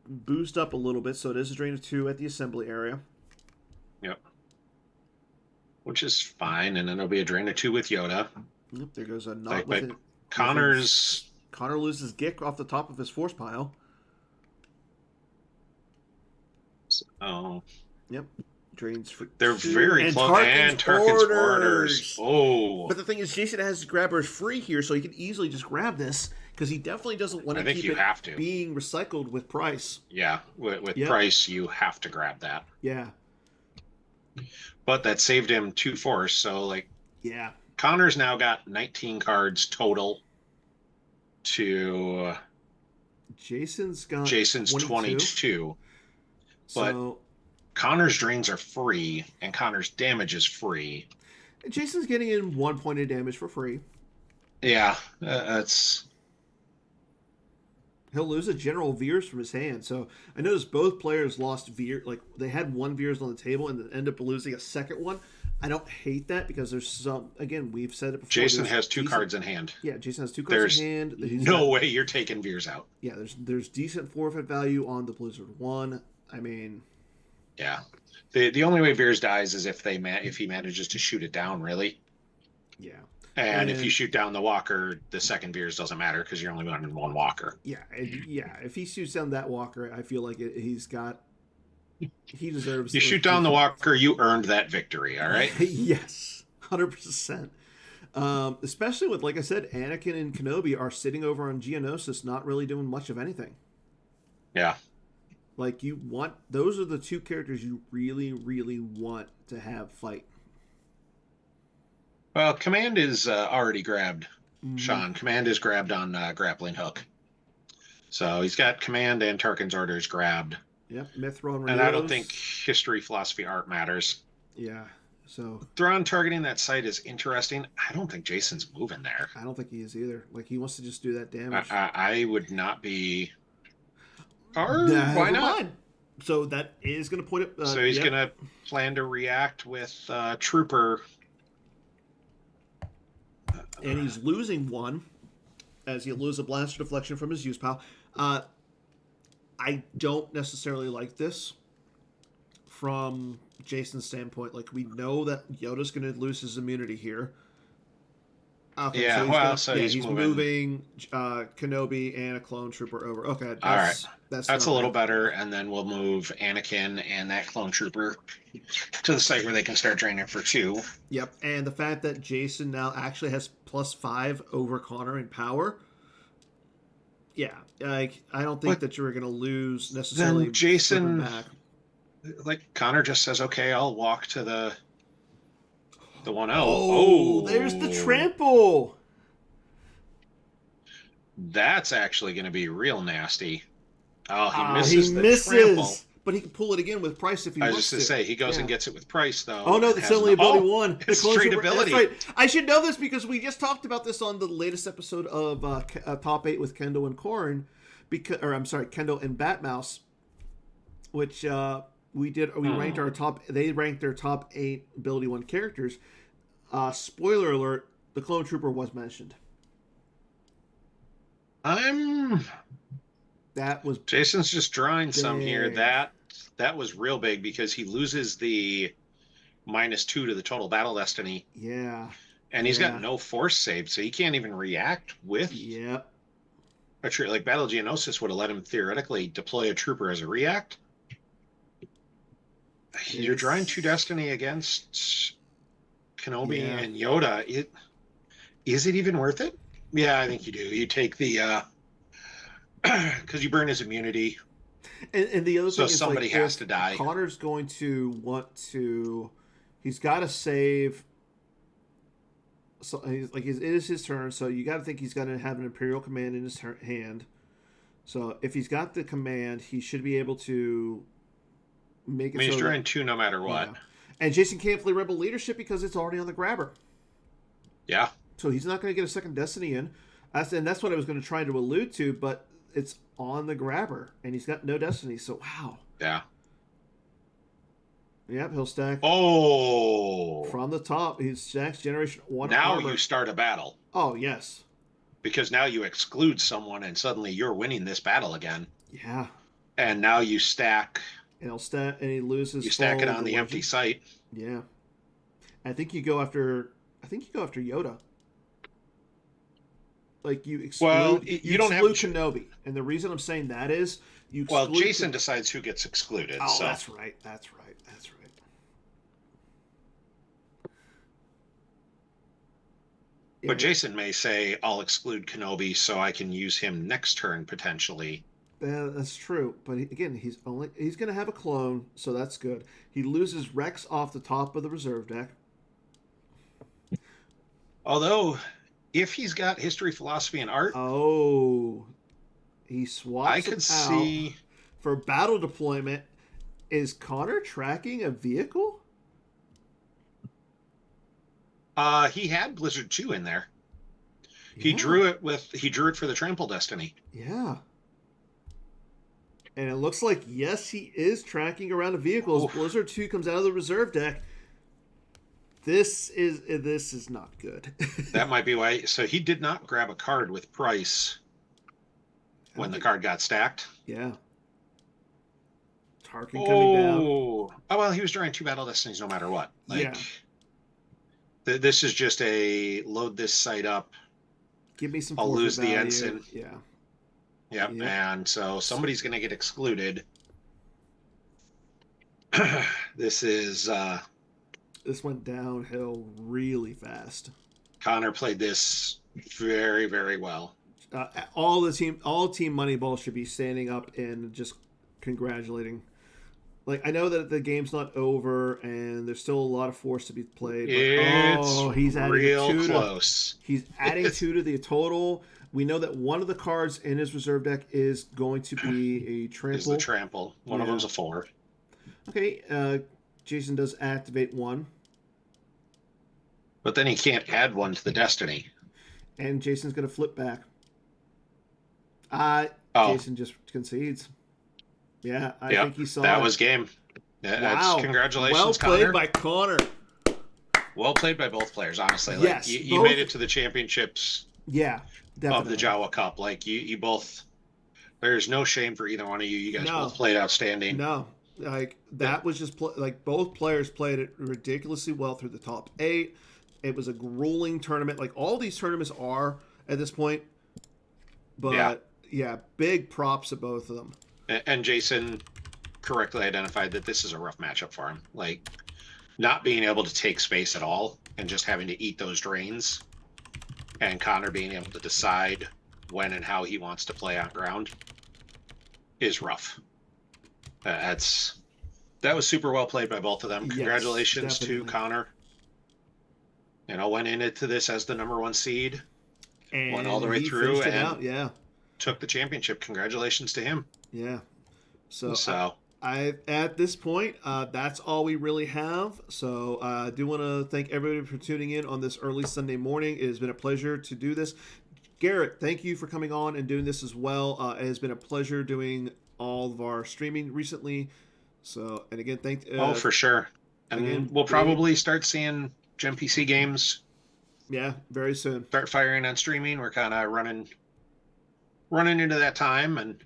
boost up a little bit. So it is a drain of 2 at the assembly area. Yep. Which is fine. And then it'll be a drain of 2 with Yoda. Yep, there goes a knot Like, with but it. Connor's. Connor loses Gick off the top of his force pile. Oh, Yep. Drains for they're 2. very And close. And Tarkin's orders. Oh, But the thing is, Jason has grabbers free here, so he can easily just grab this because he definitely doesn't want I to think keep you it have to. being recycled with Price. Yeah, with Yep. Price, you have to grab that. Yeah. But that saved him 2 force. So, like, Yeah. Connor's now got 19 cards total to Jason's got Jason's 22. 22. But So Connor's drains are free and Connor's damage is free. Jason's getting in 1 point of damage for free. Yeah, that's. He'll lose a general Veers from his hand. So I noticed both players lost Veer. Like they had 1 Veers on the table and then end up losing a second one. I don't hate that because there's some. Again, we've said it before. Jason has 2 decent, cards in hand. Yeah, Jason has 2 cards There's in hand. no way you're taking Veers out. Yeah, there's decent forfeit value on the Blizzard 1. I mean, Yeah. The only way Veers dies is if he manages to shoot it down, really. yeah. And if you shoot down the walker, the second Veers doesn't matter because you're only running 1 walker. Yeah, yeah. If he shoots down that walker, I feel like he deserves. You shoot down the walker, you earned that victory. All right. Yes, 100%. Especially with, like I said, Anakin and Kenobi are sitting over on Geonosis, not really doing much of anything. Yeah. Like those are the 2 characters you really, really want to have fight. Well, Command is already grabbed. Mm-hmm. Sean, Command is grabbed on grappling hook. So he's got Command and Tarkin's orders grabbed. Yep, Thrawn, and I don't think history, philosophy, art matters. Yeah, so Thrawn targeting that site is interesting. I don't think Jason's moving there. I don't think he is either. Like he wants to just do that damage. I would not be. Why not? Mind. So that is going to point it. So he's going to plan to react with Trooper. And he's losing 1 as he loses a blaster deflection from his use pile. I don't necessarily like this from Jason's standpoint. Like we know that Yoda's going to lose his immunity here. Okay, so Yeah, he's well, gonna so he's moving Kenobi and a clone trooper over. Okay, All right. that's That's a not little bad. better, and then we'll move Anakin and that clone trooper to the site where they can start training for 2. Yep, and the fact that Jason now actually has +5 over Connor in power. Yeah, like I don't think But that you're gonna lose then necessarily flipping Jason, back. like Connor just says, okay, I'll walk to the 1-0. Oh, there's the Oh, trample. that's actually going to be real nasty. Oh, he He misses the trample. misses, but he can pull it again with Price if he I was just wants to to. say, he goes Yeah. and gets it with Price, Oh though, no, and that's has only ability oh, one. The it's clone straight trooper. That's ability. right. I should know this because we just talked about this on the latest episode of Top 8 with Kendall and Corin, Kendall and Batmouse, which we did. We ranked our top. They ranked their top 8 ability 1 characters. Spoiler alert: the clone trooper was mentioned. I'm That was Jason's just drawing some here. big. That was real big because he loses the -2 to the total battle destiny, Yeah. and he's got Yeah. no force save, so he can't even react with Yep. a trooper. Like Battle Geonosis would have let him theoretically deploy a trooper as a react. You're drawing 2 destiny against Kenobi Yeah. and Yoda. Is it even worth it? Yeah, I think you do. You take the because you burn his immunity, And the other so thing is somebody like has if to die. Connor's going to want to, he's got to save. So it is his turn. So you got to think he's going to have an Imperial command in his hand. So if he's got the command, he should be able to make I it mean, he's so drawing that 2 no matter what. yeah. And Jason can't play Rebel Leadership because it's already on the grabber. Yeah. So he's not going to get a second Destiny in. And that's what I was going to try to allude to, but it's on the grabber, and he's got no Destiny. So wow. Yeah. Yep, he'll stack Oh, from the top. He stacks Generation 1 now armor. you start a battle Oh, yes. because now you exclude someone, and suddenly you're winning this battle again. Yeah. And now you stack. And he'll stack, and he loses. You stack it full on the empty religion. site. Yeah. I think you go after Yoda. Like you exclude. Well, you you don't have exclude Kenobi, and the reason I'm saying that is you exclude. Well, Jason decides who gets excluded. Oh, so. that's right. That's right. That's right. But Jason may say, I'll exclude Kenobi so I can use him next turn potentially. That's true, but again, he's going to have a clone, so that's good. He loses Rex off the top of the reserve deck. Although, if he's got history, philosophy, and art, Oh, he swaps. I could see for battle deployment. Is Connor tracking a vehicle? he had Blizzard 2 in there. Yeah. He drew it for the Trample Destiny. Yeah. And it looks like, yes, he is tracking around a vehicle. As Blizzard 2 comes out of the reserve deck. This is not good. That might be why. So he did not grab a card with Price when the card got stacked. Yeah. Tarkin coming down. Oh, well, he was drawing 2 Battle Destinies no matter what. Like, Yeah. This is just a load this site up. Give me some. I'll lose the value. ensign. Yeah. Yep. And so somebody's going to get excluded. This went downhill really fast. Conor played this very, very well. All Team Moneyball should be standing up and just congratulating. Like, I know that the game's not over and there's still a lot of force to be played. But, he's adding real close. He's adding 2 to the total. We know that one of the cards in his reserve deck is going to be a trample. Is the trample. One of them's a 4. Okay, Jason does activate 1. But then he can't add 1 to the Destiny. And Jason's going to flip back. Jason just concedes. Yeah, I think he saw that was game. Wow. Congratulations, well played Conor. by Conor. Well played by both players, honestly. Like, Yes, you made it to the championships Yeah, definitely. of the Jawa Cup. Like, you both, there's no shame for either one of you. You guys both played outstanding. No, like that was just like both players played it ridiculously well through the top 8. It was a grueling tournament, like all these tournaments are at this point. Yeah. But yeah, big props to both of them. And Jason correctly identified that this is a rough matchup for him. Like not being able to take space at all and just having to eat those drains, and Conor being able to decide when and how he wants to play on ground is rough. That was super well played by both of them. Yes, Congratulations to definitely. Conor. Went into this as the number one seed, won all And the way he through, finished it and out. Yeah, took the championship. Congratulations to him. yeah. So So, I at this point, that's all we really have. So I do want to thank everybody for tuning in on this early Sunday morning. It has been a pleasure to do this. Garrett, thank you for coming on and doing this as well. It has been a pleasure doing all of our streaming recently. So, and again, oh, for sure. And again, we'll big, probably start seeing Gem PC games yeah, very soon. start firing on streaming. We're kind of running into that time, and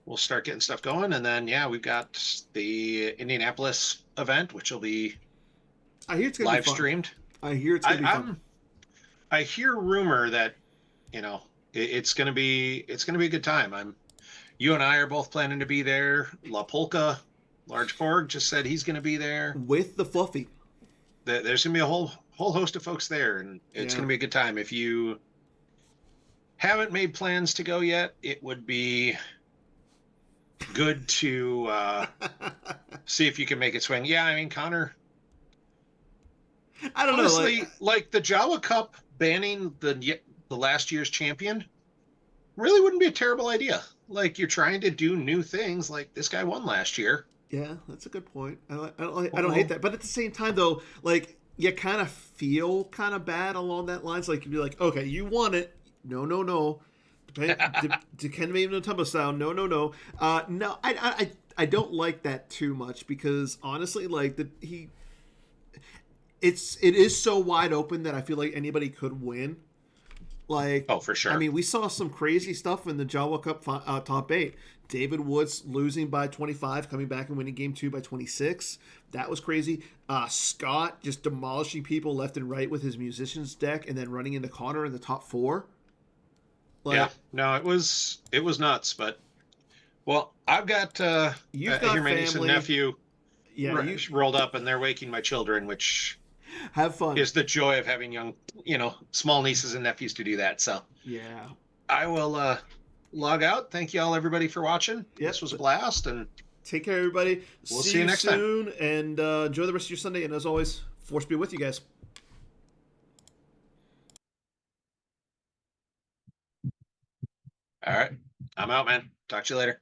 we'll start getting stuff going. And then, yeah, we've got the Indianapolis event, which will be I hear it's gonna be live fun. streamed. I hear it's I, gonna be fun. I'm I hear rumor that it's gonna be a good time. You and I are both planning to be there. La Polka, Large Porg just said he's going to be there. With the fluffy. There's going to be a whole host of folks there, and it's Yeah. going to be a good time. If you haven't made plans to go yet, it would be good to see if you can make it swing. Yeah, I mean, Conor, I don't know. honestly, like the Jawa Cup banning the last year's champion really wouldn't be a terrible idea. Like you're trying to do new things. Like this guy won last year. Yeah, that's a good point. I don't hate Well, that, but at the same time, though, like you kind of feel kind of bad along that lines. Like you'd be like, okay, you won it. No, no, no. Depend even tumble sound. No, no, no. No, I don't like that too much because honestly, like it is so wide open that I feel like anybody could win. Like, oh, for I sure. mean, we saw some crazy stuff in the Jawa Cup top eight. David Woods losing by 25, coming back and winning game two by 26. That was crazy. Scott just demolishing people left and right with his musicians deck and then running into Conor in the top four. Yeah, Like, no, it was nuts. But well, I've got you've I hear got my niece and family. nephew Yeah, you rolled up, and they're waking my children, which have fun. is the joy of having young, small nieces and nephews to do that. So Yeah. I will log out. Thank you all, everybody, for watching. This Yep. was a blast, and Take care, everybody. we'll See see you you next time. soon and enjoy the rest of your Sunday. And as always, force be with you guys. All right, I'm out, man. Talk to you later.